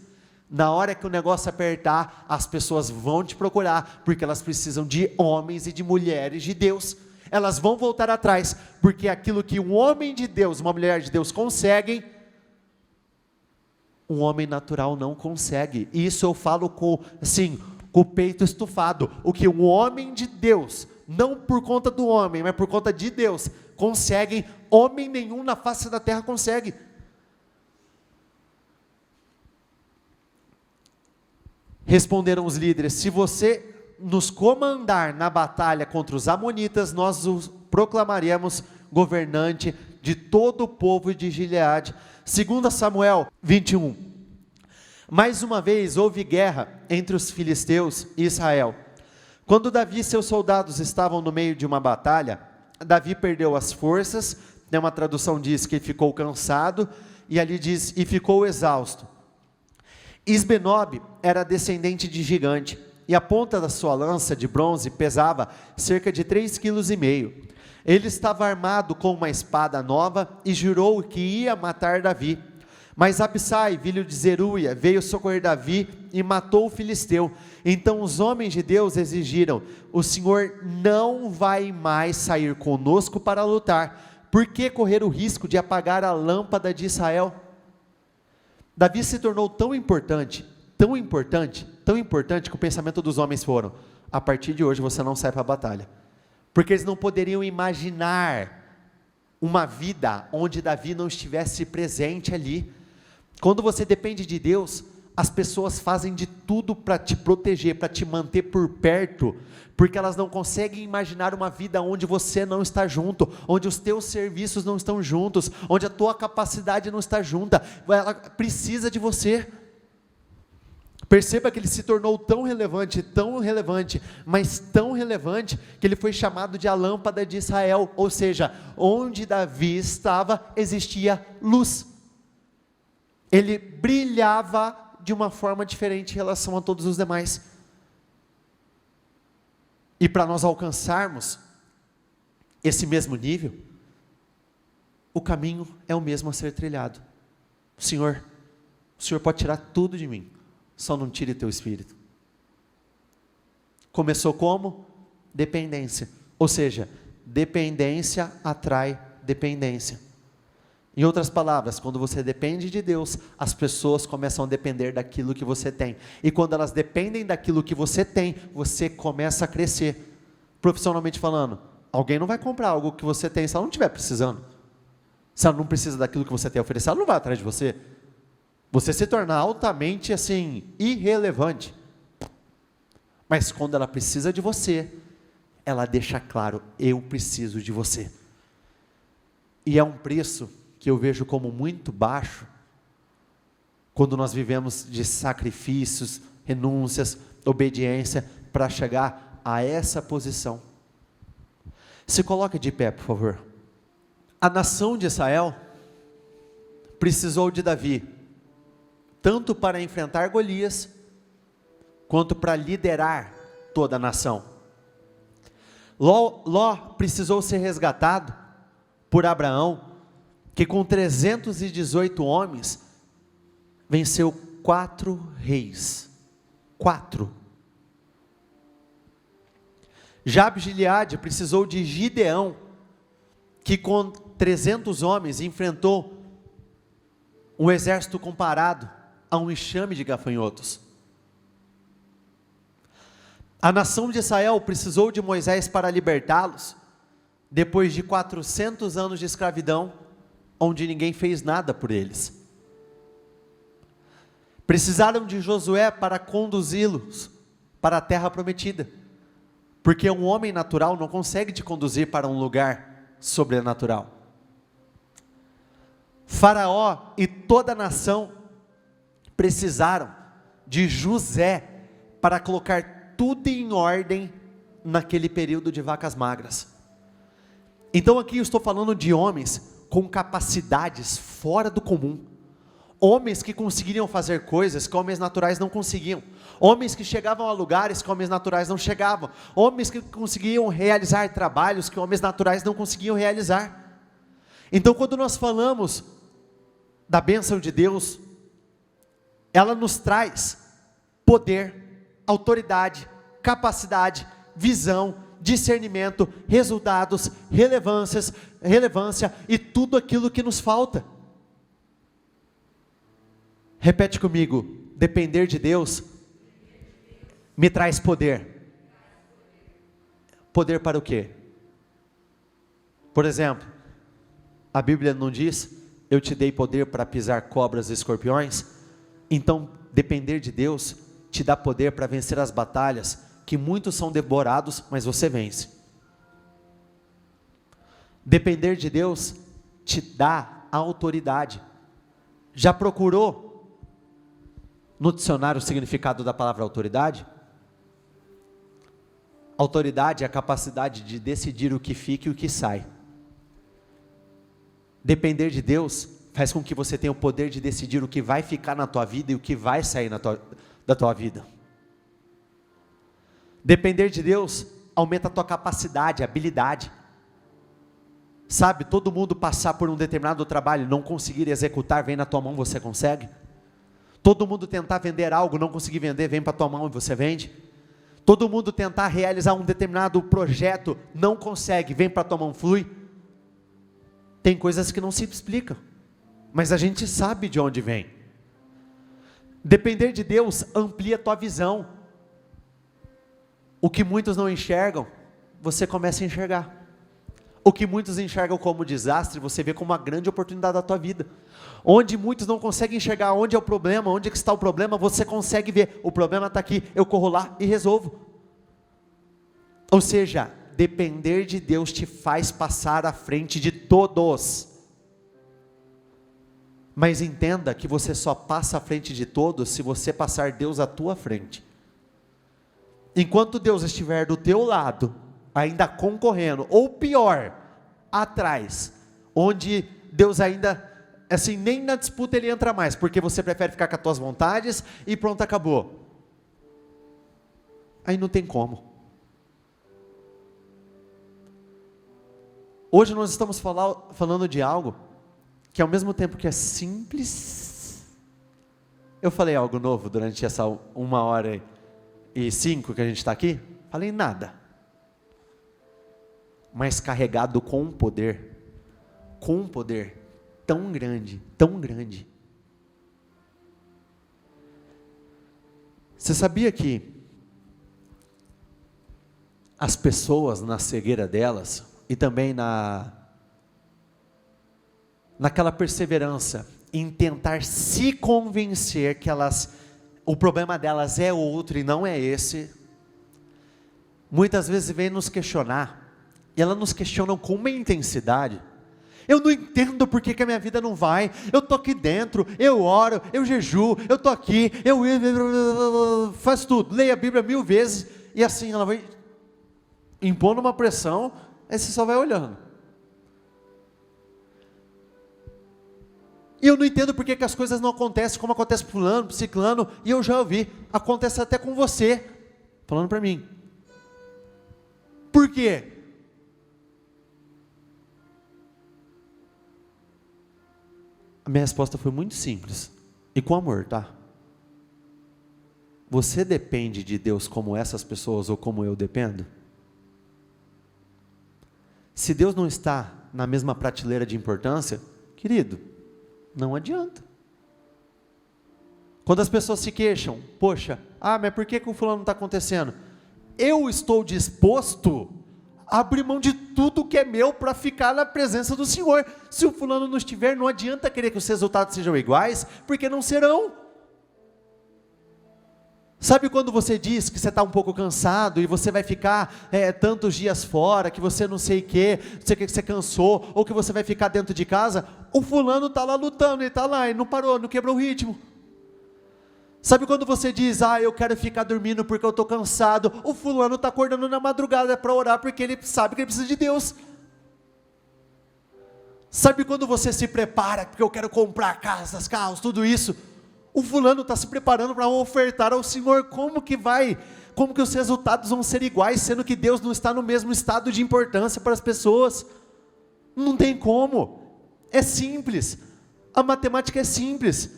Na hora que o negócio apertar, as pessoas vão te procurar, porque elas precisam de homens e de mulheres de Deus. Elas vão voltar atrás, porque aquilo que um homem de Deus, uma mulher de Deus conseguem, um homem natural não consegue. E isso eu falo com o peito estufado. O que um homem de Deus, não por conta do homem, mas por conta de Deus, conseguem, homem nenhum na face da terra consegue. Responderam os líderes: se você nos comandar na batalha contra os amonitas, nós o proclamaremos governante de todo o povo de Gileade. 2 Samuel 21. Mais uma vez houve guerra entre os filisteus e Israel. Quando Davi e seus soldados estavam no meio de uma batalha, Davi perdeu as forças. Uma tradução diz que ficou cansado, e ali diz: e ficou exausto. Isbenob era descendente de gigante, e a ponta da sua lança de bronze pesava cerca de 3,5 kg. Ele estava armado com uma espada nova e jurou que ia matar Davi. Mas Abissai, filho de Zeruia, veio socorrer Davi e matou o filisteu. Então os homens de Deus exigiram: o Senhor não vai mais sair conosco para lutar. Por que correr o risco de apagar a lâmpada de Israel? Davi se tornou tão importante que o pensamento dos homens foram: a partir de hoje você não sai para a batalha. Porque eles não poderiam imaginar uma vida onde Davi não estivesse presente ali. Quando você depende de Deus, as pessoas fazem de tudo para te proteger, para te manter por perto, porque elas não conseguem imaginar uma vida onde você não está junto, onde os teus serviços não estão juntos, onde a tua capacidade não está junta. Ela precisa de você. Perceba que ele se tornou tão relevante, mas tão relevante, que ele foi chamado de a lâmpada de Israel, ou seja, onde Davi estava, existia luz. Ele brilhava de uma forma diferente em relação a todos os demais. E para nós alcançarmos esse mesmo nível, o caminho é o mesmo a ser trilhado. O Senhor pode tirar tudo de mim, só não tire teu espírito. Começou como? Dependência. Ou seja, dependência atrai dependência. Em outras palavras, quando você depende de Deus, as pessoas começam a depender daquilo que você tem. E quando elas dependem daquilo que você tem, você começa a crescer. Profissionalmente falando, alguém não vai comprar algo que você tem se ela não estiver precisando. Se ela não precisa daquilo que você tem a oferecer, ela não vai atrás de você. Você se torna altamente assim, irrelevante. Mas quando ela precisa de você, ela deixa claro, eu preciso de você. E é um preço que eu vejo como muito baixo, quando nós vivemos de sacrifícios, renúncias, obediência, para chegar a essa posição. Se coloque de pé, por favor. A nação de Israel precisou de Davi, tanto para enfrentar Golias, quanto para liderar toda a nação. Ló precisou ser resgatado por Abraão, que com 318 homens, venceu 4 reis. 4. Jabes de Gileade precisou de Gideão, que com 300 homens enfrentou um exército comparado a um enxame de gafanhotos. A nação de Israel precisou de Moisés para libertá-los, depois de 400 anos de escravidão, onde ninguém fez nada por eles. Precisaram de Josué para conduzi-los para a terra prometida, porque um homem natural não consegue te conduzir para um lugar sobrenatural. Faraó e toda a nação precisaram de José para colocar tudo em ordem naquele período de vacas magras. Então aqui eu estou falando de homens com capacidades fora do comum, homens que conseguiriam fazer coisas que homens naturais não conseguiam, homens que chegavam a lugares que homens naturais não chegavam, homens que conseguiam realizar trabalhos que homens naturais não conseguiam realizar. Então quando nós falamos da bênção de Deus, ela nos traz poder, autoridade, capacidade, visão, discernimento, resultados, relevância e tudo aquilo que nos falta. Repete comigo: depender de Deus me traz poder. Poder para o quê? Por exemplo, a Bíblia não diz, eu te dei poder para pisar cobras e escorpiões? Então, depender de Deus te dá poder para vencer as batalhas, que muitos são devorados, mas você vence. Depender de Deus te dá autoridade. Já procurou no dicionário o significado da palavra autoridade? Autoridade é a capacidade de decidir o que fica e o que sai. Depender de Deus faz com que você tenha o poder de decidir o que vai ficar na tua vida e o que vai sair da tua vida. Depender de Deus aumenta a tua capacidade, habilidade. Sabe, todo mundo passar por um determinado trabalho, não conseguir executar, vem na tua mão, você consegue. Todo mundo tentar vender algo, não conseguir vender, vem para a tua mão e você vende. Todo mundo tentar realizar um determinado projeto, não consegue, vem para a tua mão, flui. Tem coisas que não se explicam, mas a gente sabe de onde vem. Depender de Deus amplia a tua visão. O que muitos não enxergam, você começa a enxergar. O que muitos enxergam como desastre, você vê como uma grande oportunidade da tua vida. Onde muitos não conseguem enxergar onde é o problema, onde é que está o problema, você consegue ver, o problema está aqui, eu corro lá e resolvo. Ou seja, depender de Deus te faz passar à frente de todos. Mas entenda que você só passa à frente de todos se você passar Deus à tua frente. Enquanto Deus estiver do teu lado, ainda concorrendo, ou pior, atrás, onde Deus ainda, assim, nem na disputa ele entra mais, porque você prefere ficar com as tuas vontades, e pronto, acabou. Aí não tem como. Hoje nós estamos falando de algo, que ao mesmo tempo que é simples, eu falei algo novo durante essa 1h05 que a gente está aqui? Falei nada. Mas carregado com um poder tão grande, tão grande. Você sabia que as pessoas na cegueira delas, e também naquela perseverança em tentar se convencer que o problema delas é outro e não é esse, muitas vezes vem nos questionar, e elas nos questionam com uma intensidade. Eu não entendo por que a minha vida não vai, eu estou aqui dentro, eu oro, eu jejuo, eu estou aqui, eu faço tudo, leio a Bíblia 1000 vezes, e assim ela vai impondo uma pressão, aí você só vai olhando. E eu não entendo por que as coisas não acontecem como acontece com fulano, ciclano, e eu já ouvi, acontece até com você, falando para mim. Por quê? A minha resposta foi muito simples, e com amor, tá? Você depende de Deus como essas pessoas, ou como eu dependo? Se Deus não está na mesma prateleira de importância, querido, não adianta. Quando as pessoas se queixam, poxa, mas por que o fulano não está acontecendo? Eu estou disposto a abrir mão de tudo que é meu para ficar na presença do Senhor. Se o fulano não estiver, não adianta querer que os resultados sejam iguais, porque não serão. Sabe quando você diz que você está um pouco cansado e você vai ficar tantos dias fora, que você não sei o que você cansou, ou que você vai ficar dentro de casa? O fulano está lá lutando, ele está lá, e não parou, não quebrou o ritmo. Sabe quando você diz, eu quero ficar dormindo porque eu estou cansado, o fulano está acordando na madrugada para orar porque ele sabe que ele precisa de Deus. Sabe quando você se prepara, porque eu quero comprar casas, carros, tudo isso, o fulano está se preparando para ofertar ao Senhor, como que os resultados vão ser iguais, sendo que Deus não está no mesmo estado de importância para as pessoas? Não tem como, é simples, a matemática é simples.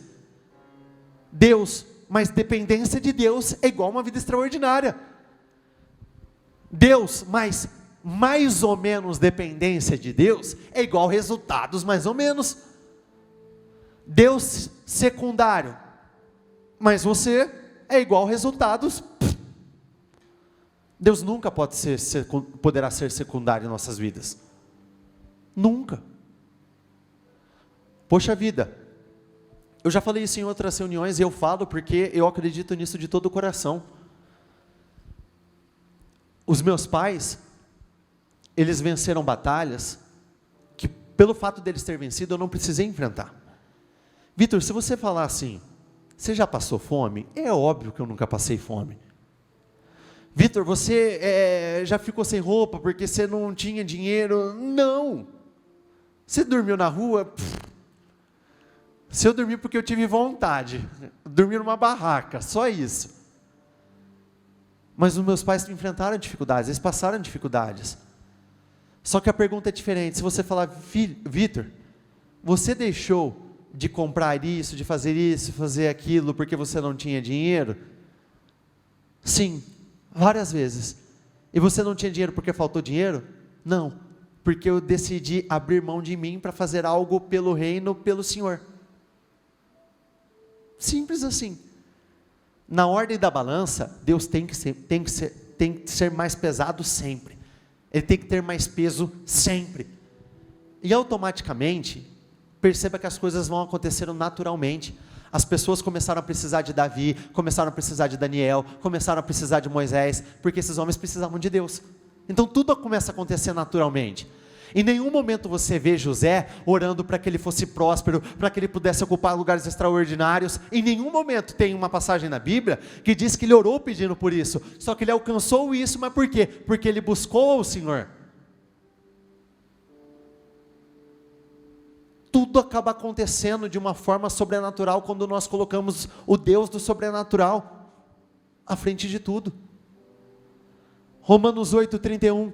Deus, mas dependência de Deus é igual a uma vida extraordinária. Deus, mas mais ou menos dependência de Deus é igual resultados mais ou menos. Deus secundário, mas você é igual resultados. Deus nunca poderá ser secundário em nossas vidas. Nunca. Poxa vida, eu já falei isso em outras reuniões e eu falo porque eu acredito nisso de todo o coração. Os meus pais, eles venceram batalhas que pelo fato deles terem vencido eu não precisei enfrentar. Vitor, se você falar assim, você já passou fome? É óbvio que eu nunca passei fome. Vitor, você já ficou sem roupa porque você não tinha dinheiro? Não. Você dormiu na rua? Se eu dormi porque eu tive vontade, dormi numa barraca, só isso. Mas os meus pais enfrentaram dificuldades, eles passaram dificuldades. Só que a pergunta é diferente. Se você falar, Vitor, você deixou de comprar isso, fazer aquilo, porque você não tinha dinheiro? Sim, várias vezes. E você não tinha dinheiro porque faltou dinheiro? Não, porque eu decidi abrir mão de mim para fazer algo pelo reino, pelo Senhor. Simples assim. Na ordem da balança, Deus tem que ser mais pesado sempre. Ele tem que ter mais peso sempre. E automaticamente, perceba que as coisas vão acontecendo naturalmente. As pessoas começaram a precisar de Davi, começaram a precisar de Daniel, começaram a precisar de Moisés, porque esses homens precisavam de Deus. Então tudo começa a acontecer naturalmente. Em nenhum momento você vê José orando para que ele fosse próspero, para que ele pudesse ocupar lugares extraordinários. Em nenhum momento tem uma passagem na Bíblia que diz que ele orou pedindo por isso. Só que ele alcançou isso, mas por quê? Porque ele buscou o Senhor. Tudo acaba acontecendo de uma forma sobrenatural quando nós colocamos o Deus do sobrenatural à frente de tudo. Romanos 8:31,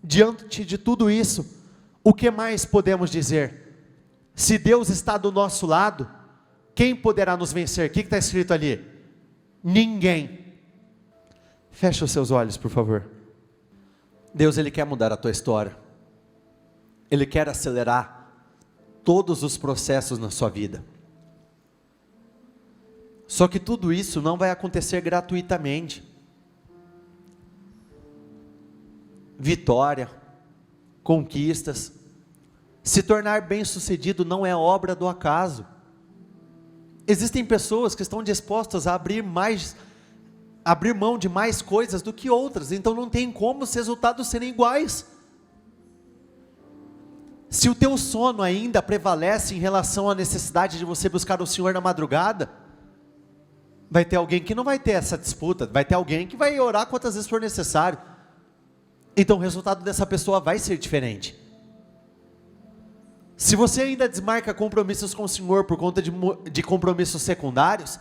diante de tudo isso, o que mais podemos dizer? Se Deus está do nosso lado, quem poderá nos vencer? O que está escrito ali? Ninguém. Feche os seus olhos, por favor. Deus, Ele quer mudar a tua história. Ele quer acelerar todos os processos na sua vida. Só que tudo isso não vai acontecer gratuitamente. Vitória, conquistas, se tornar bem-sucedido não é obra do acaso. Existem pessoas que estão dispostas a abrir mão de mais coisas do que outras, então não tem como os resultados serem iguais. Se o teu sono ainda prevalece em relação à necessidade de você buscar o Senhor na madrugada, vai ter alguém que não vai ter essa disputa, vai ter alguém que vai orar quantas vezes for necessário. Então o resultado dessa pessoa vai ser diferente. Se você ainda desmarca compromissos com o Senhor por conta de compromissos secundários,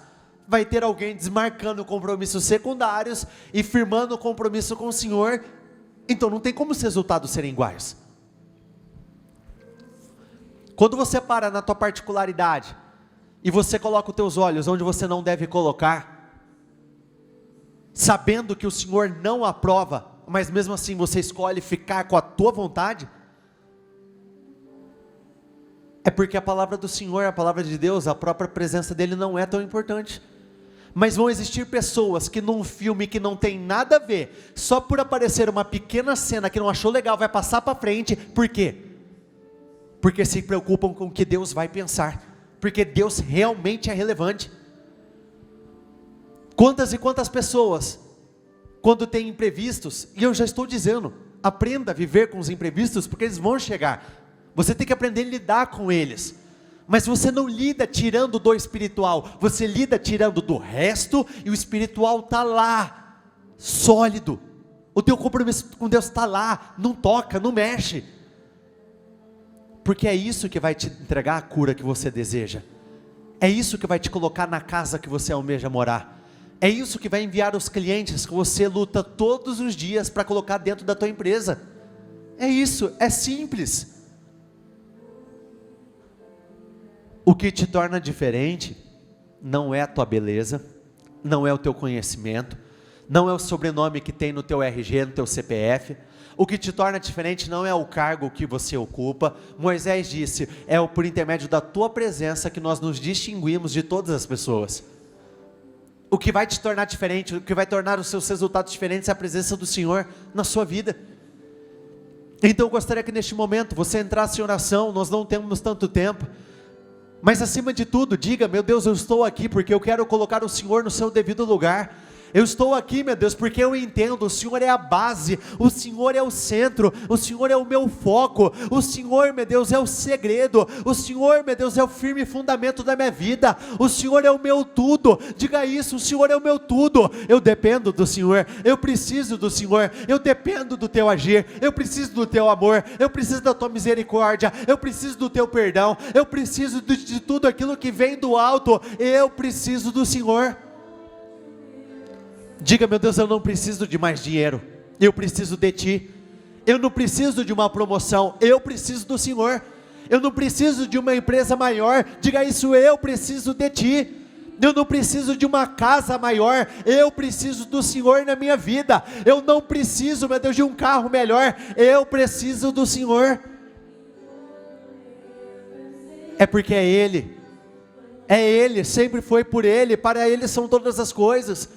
vai ter alguém desmarcando compromissos secundários e firmando o compromisso com o Senhor, então não tem como os resultados serem iguais. Quando você para na tua particularidade, e você coloca os teus olhos onde você não deve colocar, sabendo que o Senhor não aprova, mas mesmo assim você escolhe ficar com a tua vontade, é porque a palavra do Senhor, a palavra de Deus, a própria presença dEle não é tão importante. Mas vão existir pessoas que num filme que não tem nada a ver, só por aparecer uma pequena cena que não achou legal, vai passar para frente. Por quê? Porque se preocupam com o que Deus vai pensar, porque Deus realmente é relevante. Quantas e quantas pessoas, quando tem imprevistos, e eu já estou dizendo, aprenda a viver com os imprevistos, porque eles vão chegar, você tem que aprender a lidar com eles, mas você não lida tirando do espiritual, você lida tirando do resto, e o espiritual está lá, sólido, o teu compromisso com Deus está lá, não toca, não mexe, porque é isso que vai te entregar a cura que você deseja, é isso que vai te colocar na casa que você almeja morar, é isso que vai enviar os clientes que você luta todos os dias para colocar dentro da tua empresa, é isso, é simples. O que te torna diferente, não é a tua beleza, não é o teu conhecimento, não é o sobrenome que tem no teu RG, no teu CPF, o que te torna diferente não é o cargo que você ocupa. Moisés disse, é por intermédio da tua presença que nós nos distinguimos de todas as pessoas. O que vai te tornar diferente, o que vai tornar os seus resultados diferentes é a presença do Senhor na sua vida. Então eu gostaria que neste momento você entrasse em oração, nós não temos tanto tempo, mas acima de tudo, diga, meu Deus, eu estou aqui porque eu quero colocar o Senhor no seu devido lugar. Eu estou aqui, meu Deus, porque eu entendo, o Senhor é a base, o Senhor é o centro, o Senhor é o meu foco, o Senhor, meu Deus, é o segredo, o Senhor, meu Deus, é o firme fundamento da minha vida, o Senhor é o meu tudo, diga isso, o Senhor é o meu tudo, eu dependo do Senhor, eu preciso do Senhor, eu dependo do teu agir, eu preciso do teu amor, eu preciso da tua misericórdia, eu preciso do teu perdão, eu preciso de tudo aquilo que vem do alto, eu preciso do Senhor. Diga, meu Deus, eu não preciso de mais dinheiro, eu preciso de Ti. Eu não preciso de uma promoção, eu preciso do Senhor. Eu não preciso de uma empresa maior, diga isso, eu preciso de Ti. Eu não preciso de uma casa maior, eu preciso do Senhor na minha vida. Eu não preciso, meu Deus, de um carro melhor, eu preciso do Senhor. É porque é Ele, sempre foi por Ele, para Ele são todas as coisas.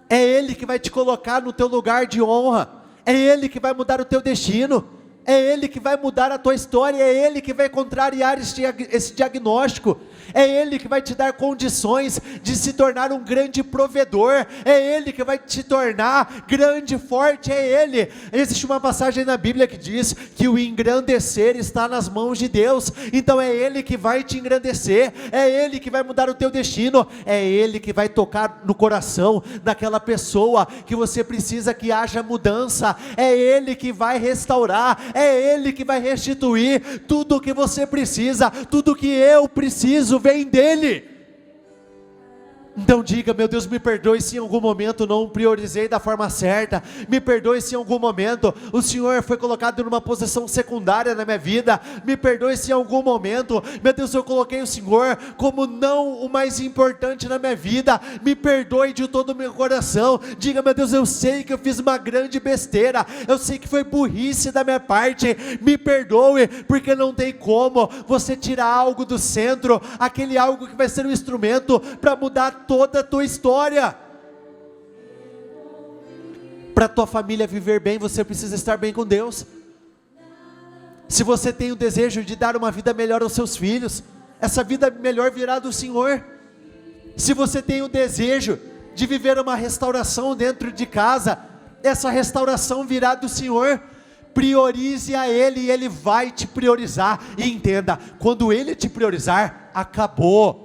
É Ele que vai te colocar no teu lugar de honra, É Ele que vai mudar o teu destino. É Ele que vai mudar a tua história, é Ele que vai contrariar esse diagnóstico, é Ele que vai te dar condições de se tornar um grande provedor, é Ele que vai te tornar grande e forte, é Ele. Existe uma passagem na Bíblia que diz que o engrandecer está nas mãos de Deus, então é Ele que vai te engrandecer, é Ele que vai mudar o teu destino, é Ele que vai tocar no coração daquela pessoa que você precisa que haja mudança, é Ele que vai restaurar, é Ele que vai restituir tudo o que você precisa, tudo que eu preciso vem dEle. Então diga: meu Deus, me perdoe se em algum momento não priorizei da forma certa, me perdoe se em algum momento o Senhor foi colocado numa posição secundária na minha vida, me perdoe se em algum momento, meu Deus, eu coloquei o Senhor como não o mais importante na minha vida, me perdoe de todo o meu coração. Diga: meu Deus, eu sei que eu fiz uma grande besteira, eu sei que foi burrice da minha parte, me perdoe, porque não tem como você tirar algo do centro, aquele algo que vai ser um instrumento para mudar toda a tua história. Para a tua família viver bem, você precisa estar bem com Deus. Se você tem o desejo de dar uma vida melhor aos seus filhos, essa vida melhor virá do Senhor. Se você tem o desejo de viver uma restauração dentro de casa, essa restauração virá do Senhor. Priorize a Ele e Ele vai te priorizar. E entenda, quando Ele te priorizar, acabou.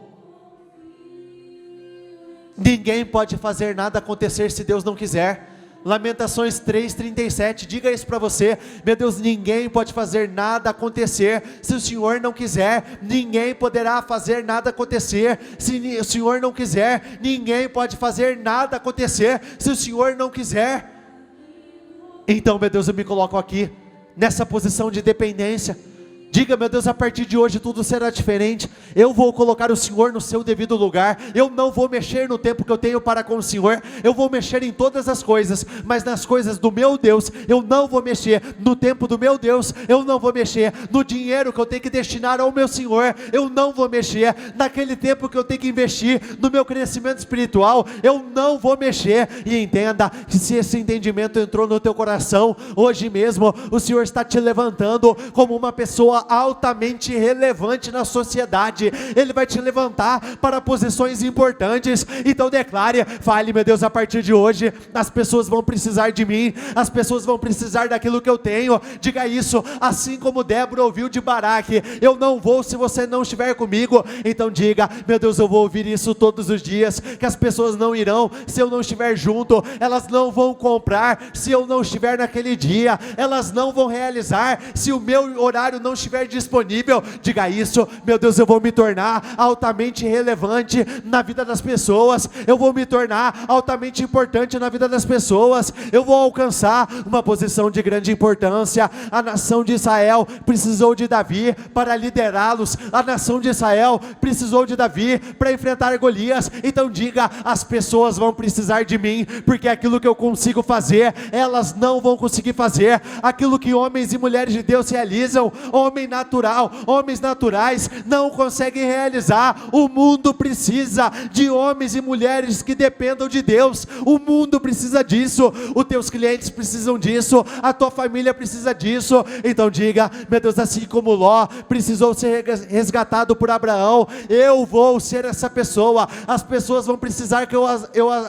Ninguém pode fazer nada acontecer se Deus não quiser. Lamentações 3:37, diga isso para você: meu Deus, ninguém pode fazer nada acontecer se o Senhor não quiser. Ninguém poderá fazer nada acontecer se o Senhor não quiser. Ninguém pode fazer nada acontecer se o Senhor não quiser. Então, meu Deus, eu me coloco aqui nessa posição de dependência. Diga: meu Deus, a partir de hoje tudo será diferente, eu vou colocar o Senhor no seu devido lugar, eu não vou mexer no tempo que eu tenho para com o Senhor, eu vou mexer em todas as coisas, mas nas coisas do meu Deus, eu não vou mexer, no tempo do meu Deus, eu não vou mexer, no dinheiro que eu tenho que destinar ao meu Senhor, eu não vou mexer, naquele tempo que eu tenho que investir no meu crescimento espiritual, eu não vou mexer. E entenda que se esse entendimento entrou no teu coração, hoje mesmo o Senhor está te levantando como uma pessoa altamente relevante na sociedade. Ele vai te levantar para posições importantes. Então declare, fale: meu Deus, a partir de hoje as pessoas vão precisar de mim, as pessoas vão precisar daquilo que eu tenho. Diga isso, assim como Débora ouviu de Baraque: eu não vou se você não estiver comigo. Então diga: meu Deus, eu vou ouvir isso todos os dias, que as pessoas não irão se eu não estiver junto, elas não vão comprar se eu não estiver naquele dia, elas não vão realizar se o meu horário não estiver disponível. Diga isso: meu Deus, eu vou me tornar altamente relevante na vida das pessoas, eu vou me tornar altamente importante na vida das pessoas, eu vou alcançar uma posição de grande importância. A nação de Israel precisou de Davi para liderá-los, a nação de Israel precisou de Davi para enfrentar Golias. Então diga: as pessoas vão precisar de mim, porque aquilo que eu consigo fazer, elas não vão conseguir fazer. Aquilo que homens e mulheres de Deus realizam, homens naturais não conseguem realizar. O mundo precisa de homens e mulheres que dependam de Deus. O mundo precisa disso, os teus clientes precisam disso, a tua família precisa disso. Então diga: meu Deus, assim como Ló precisou ser resgatado por Abraão, eu vou ser essa pessoa. As pessoas vão precisar que eu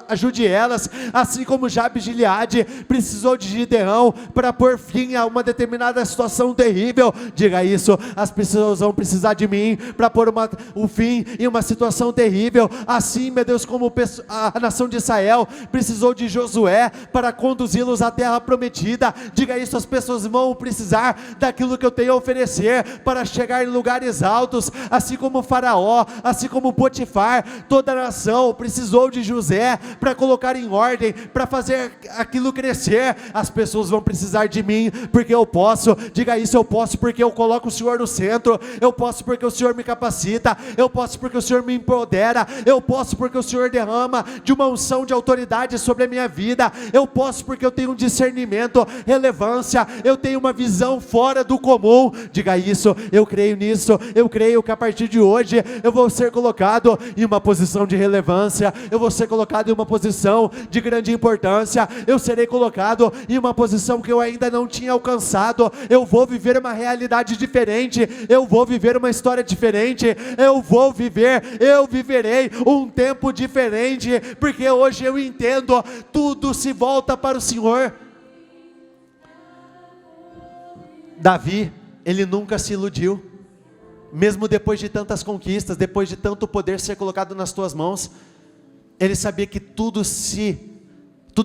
ajude elas, assim como Jabes de Gileade precisou de Gideão para pôr fim a uma determinada situação terrível. Diga isso: as pessoas vão precisar de mim para pôr um fim em uma situação terrível. Assim, meu Deus, como a nação de Israel precisou de Josué para conduzi-los à terra prometida. Diga isso: as pessoas vão precisar daquilo que eu tenho a oferecer para chegar em lugares altos. Assim como Faraó, assim como Potifar, toda a nação precisou de José para colocar em ordem, para fazer aquilo crescer. As pessoas vão precisar de mim, porque eu posso. Diga isso: eu posso porque eu coloco coloco o Senhor no centro, eu posso porque o Senhor me capacita, eu posso porque o Senhor me empodera, eu posso porque o Senhor derrama de uma unção de autoridade sobre a minha vida, eu posso porque eu tenho um discernimento, relevância, eu tenho uma visão fora do comum. Diga isso: eu creio nisso, eu creio que a partir de hoje eu vou ser colocado em uma posição de relevância, eu vou ser colocado em uma posição de grande importância, eu serei colocado em uma posição que eu ainda não tinha alcançado, eu vou viver uma realidade diferente, eu vou viver uma história diferente, eu viverei um tempo diferente, porque hoje eu entendo, tudo se volta para o Senhor. Davi, ele nunca se iludiu, mesmo depois de tantas conquistas, depois de tanto poder ser colocado nas tuas mãos, ele sabia que tudo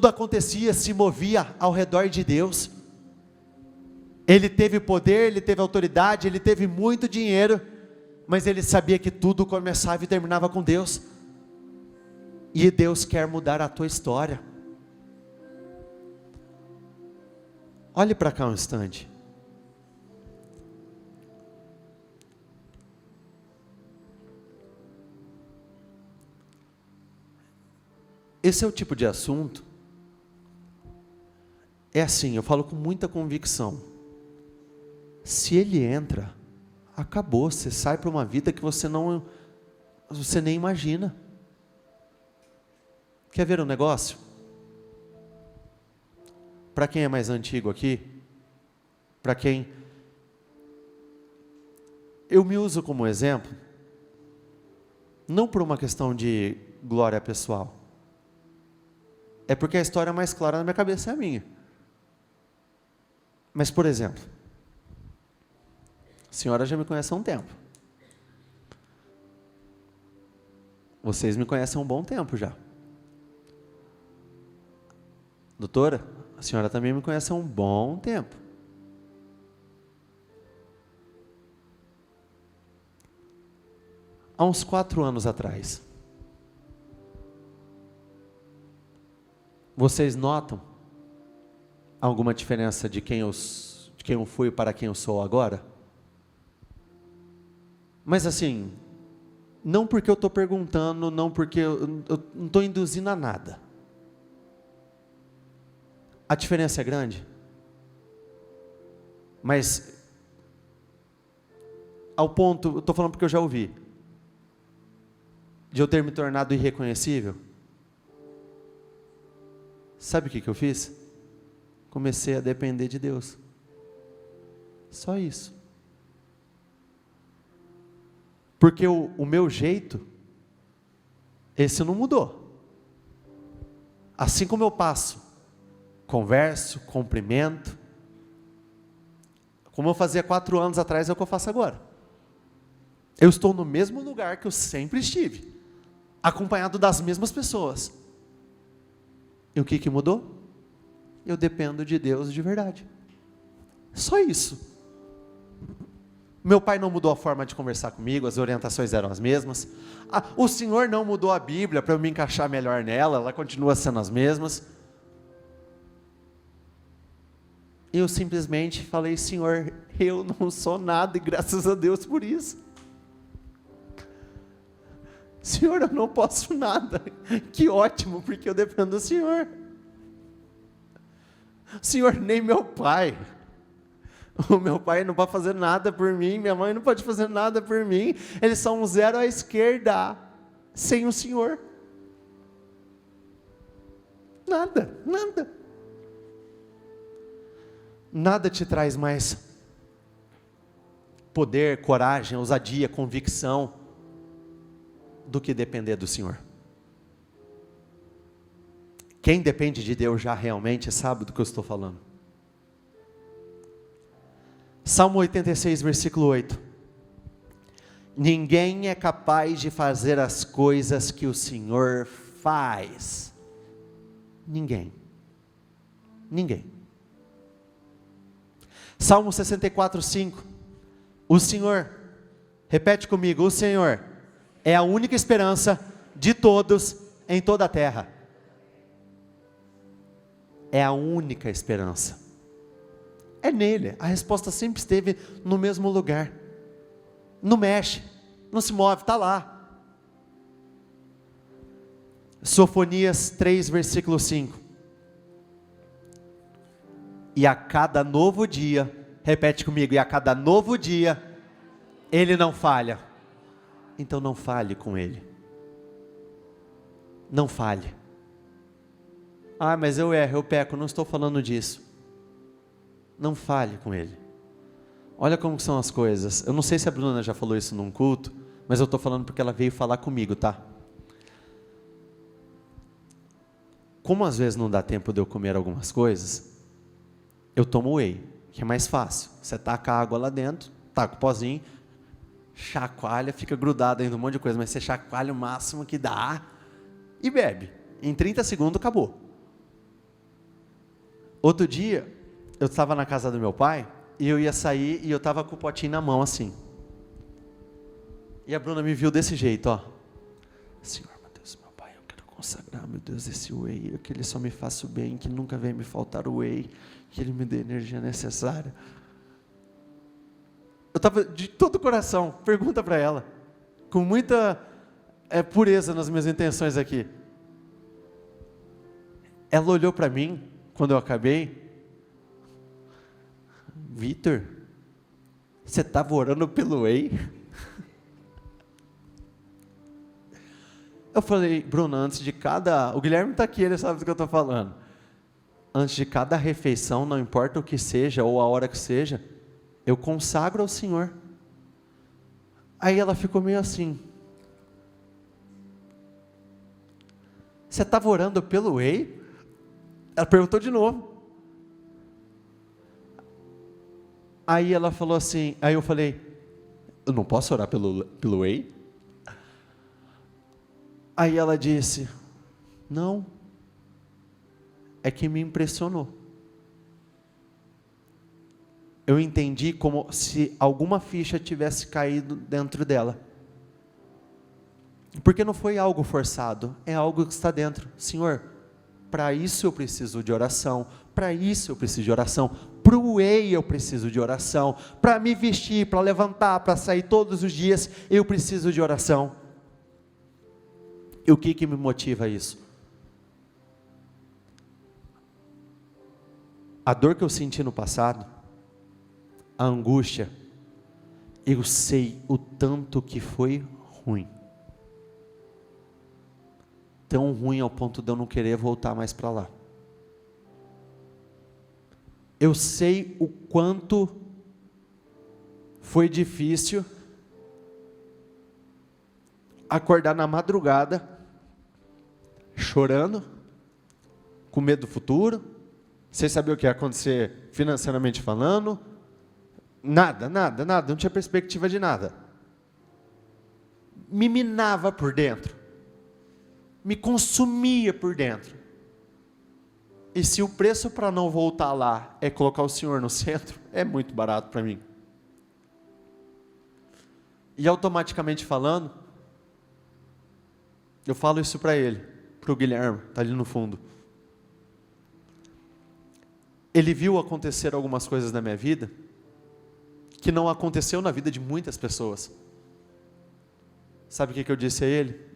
acontecia, se movia ao redor de Deus. Ele teve poder, ele teve autoridade, ele teve muito dinheiro, mas ele sabia que tudo começava e terminava com Deus. E Deus quer mudar a tua história. Olhe para cá um instante. Esse é o tipo de assunto, é assim, eu falo com muita convicção. Se ele entra, acabou, você sai para uma vida que você nem imagina. Quer ver um negócio? Para quem é mais antigo aqui, para quem eu me uso como exemplo, não por uma questão de glória pessoal, é porque a história mais clara na minha cabeça é a minha. Mas, por exemplo, a senhora já me conhece há um tempo. Vocês me conhecem há um bom tempo já. Doutora, a senhora também me conhece há um bom tempo. Há uns 4 anos atrás, vocês notam alguma diferença de quem eu fui para quem eu sou agora? Mas assim, não porque eu estou perguntando, não porque eu não estou induzindo a nada. A diferença é grande, mas ao ponto, eu estou falando porque eu já ouvi, de eu ter me tornado irreconhecível. Sabe o que eu fiz? Comecei a depender de Deus. Só isso. Porque o meu jeito, esse não mudou. Assim como eu passo, converso, cumprimento, como eu fazia 4 anos atrás, é o que eu faço agora. Eu estou no mesmo lugar que eu sempre estive, acompanhado das mesmas pessoas. E o que mudou? Eu dependo de Deus de verdade. Só isso. Meu pai não mudou a forma de conversar comigo, as orientações eram as mesmas. O Senhor não mudou a Bíblia para eu me encaixar melhor nela, ela continua sendo as mesmas. Eu simplesmente falei: Senhor, eu não sou nada, e graças a Deus por isso. Senhor, eu não posso nada. Que ótimo, porque eu dependo do Senhor. Senhor, nem meu pai. O meu pai não pode fazer nada por mim, minha mãe não pode fazer nada por mim. Eles são um zero à esquerda, sem o Senhor. Nada, nada. Nada te traz mais poder, coragem, ousadia, convicção do que depender do Senhor. Quem depende de Deus já realmente sabe do que eu estou falando. Salmo 86, versículo 8. Ninguém é capaz de fazer as coisas que o Senhor faz. Ninguém. Ninguém. Salmo 64, 5. O Senhor, repete comigo, o Senhor é a única esperança de todos em toda a terra. É a única esperança. é nele. A resposta sempre esteve no mesmo lugar. Não mexe, não se move, está lá. Sofonias 3, versículo 5. E a cada novo dia, repete comigo, e a cada novo dia, Ele não falha. Então não falhe com Ele. Não falhe. Ah, mas eu erro, eu peco, não estou falando disso. Não falhe com Ele. Olha como são as coisas. Eu não sei se a Bruna já falou isso num culto, mas eu estou falando porque ela veio falar comigo, tá? Como às vezes não dá tempo de eu comer algumas coisas, eu tomo whey, que é mais fácil. Você taca a água lá dentro, taca o pozinho, chacoalha, fica grudado ainda um monte de coisa, mas você chacoalha o máximo que dá e bebe. Em 30 segundos acabou. Outro dia, eu estava na casa do meu pai, e eu ia sair, e eu estava com o potinho na mão assim. E a Bruna me viu desse jeito, ó. Senhor, meu Deus, meu pai, eu quero consagrar, meu Deus, esse whey, que Ele só me faça o bem, que nunca venha me faltar o whey, que Ele me dê a energia necessária. Eu estava de todo o coração, pergunta para ela, com muita pureza nas minhas intenções aqui. Ela olhou para mim, quando eu acabei, Vitor, você estava orando pelo whey? Eu falei, Bruna, antes de cada... O Guilherme está aqui, ele sabe do que eu estou falando. Antes de cada refeição, não importa o que seja, ou a hora que seja, eu consagro ao Senhor. Aí ela ficou meio assim. Você estava orando pelo whey? Ela perguntou de novo. Aí ela falou assim, aí eu falei, eu não posso orar pelo whey? Aí ela disse, não, é que me impressionou. Eu entendi como se alguma ficha tivesse caído dentro dela. Porque não foi algo forçado, é algo que está dentro. Senhor, para isso eu preciso de oração, para isso eu preciso de oração, para o whey eu preciso de oração, para me vestir, para levantar, para sair todos os dias, eu preciso de oração. E o que me motiva a isso? A dor que eu senti no passado, a angústia, eu sei o tanto que foi ruim. Tão ruim ao ponto de eu não querer voltar mais para lá. Eu sei o quanto foi difícil acordar na madrugada, chorando, com medo do futuro, sem saber o que ia acontecer financeiramente falando, nada, não tinha perspectiva de nada. Me minava por dentro, me consumia por dentro. E se o preço para não voltar lá é colocar o Senhor no centro, é muito barato para mim. E automaticamente falando, eu falo isso para ele, para o Guilherme, está ali no fundo. Ele viu acontecer algumas coisas na minha vida, que não aconteceu na vida de muitas pessoas. Sabe o que eu disse a ele?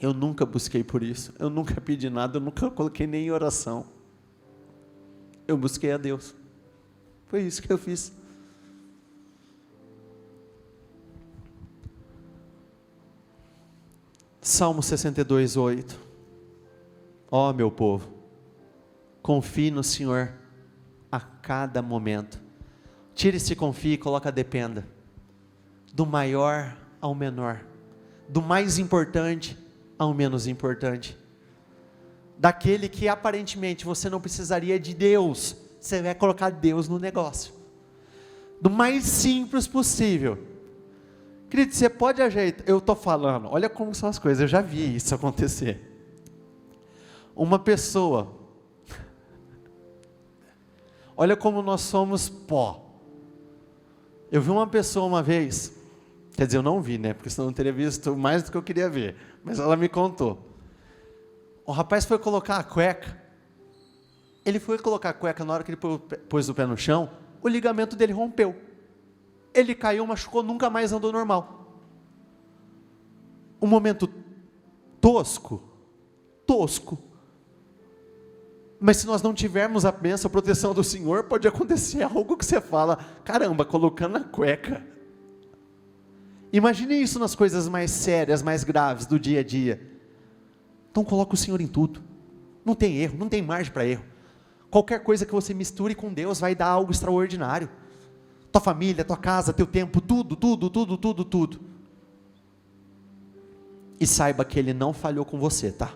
Eu nunca busquei por isso, eu nunca pedi nada, eu nunca coloquei nem em oração. Eu busquei a Deus. Foi isso que eu fiz. Salmo 62, 8. Ó meu povo, confie no Senhor a cada momento. Tire esse confie e coloca dependa. Do maior ao menor. Do mais importante ao menos importante. Daquele que aparentemente você não precisaria de Deus, você vai colocar Deus no negócio. Do mais simples possível. Querido, você pode ajeitar, eu estou falando, olha como são as coisas, eu já vi isso acontecer. Uma pessoa, olha como nós somos pó. Eu vi uma pessoa uma vez, quer dizer, eu não vi, né, porque senão eu não teria visto mais do que eu queria ver, mas ela me contou. O rapaz foi colocar a cueca, Ele foi colocar a cueca, na hora que ele pôs o pé no chão, o ligamento dele rompeu. Ele caiu, machucou, nunca mais andou normal. Um momento tosco. Mas se nós não tivermos a bênção, a proteção do Senhor, pode acontecer algo que você fala, caramba, colocando a cueca. Imagine isso nas coisas mais sérias, mais graves do dia a dia. Então coloca o Senhor em tudo. Não tem erro, não tem margem para erro. Qualquer coisa que você misture com Deus vai dar algo extraordinário. Tua família, tua casa, teu tempo, tudo. E saiba que Ele não falhou com você, tá?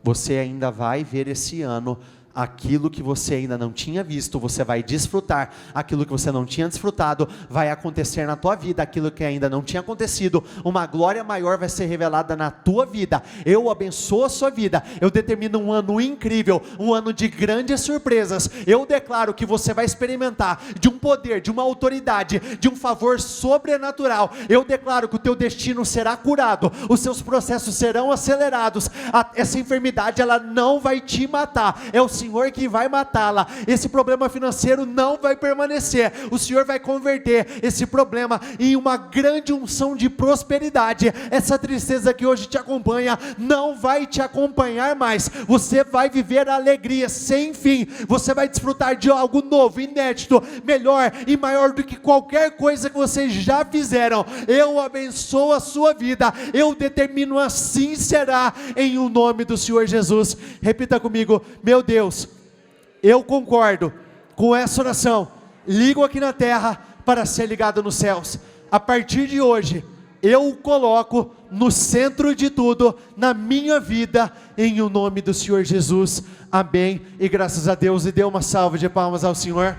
Você ainda vai ver esse ano aquilo que você ainda não tinha visto, você vai desfrutar, aquilo que você não tinha desfrutado, vai acontecer na tua vida, aquilo que ainda não tinha acontecido, uma glória maior vai ser revelada na tua vida. Eu abençoo a sua vida, eu determino um ano incrível, um ano de grandes surpresas. Eu declaro que você vai experimentar de um poder, de uma autoridade, de um favor sobrenatural. Eu declaro que o teu destino será curado, os seus processos serão acelerados, essa enfermidade ela não vai te matar, é o Senhor que vai matá-la. Esse problema financeiro não vai permanecer. O Senhor vai converter esse problema em uma grande unção de prosperidade. Essa tristeza que hoje te acompanha não vai te acompanhar mais. Você vai viver a alegria sem fim. Você vai desfrutar de algo novo, inédito, melhor e maior do que qualquer coisa que vocês já fizeram. Eu abençoo a sua vida. Eu determino, assim será, em o nome do Senhor Jesus. Repita comigo: meu Deus, eu concordo com essa oração, ligo aqui na terra para ser ligado nos céus. A partir de hoje, eu o coloco no centro de tudo, na minha vida, em o nome do Senhor Jesus, amém, e graças a Deus, e dê uma salva de palmas ao Senhor.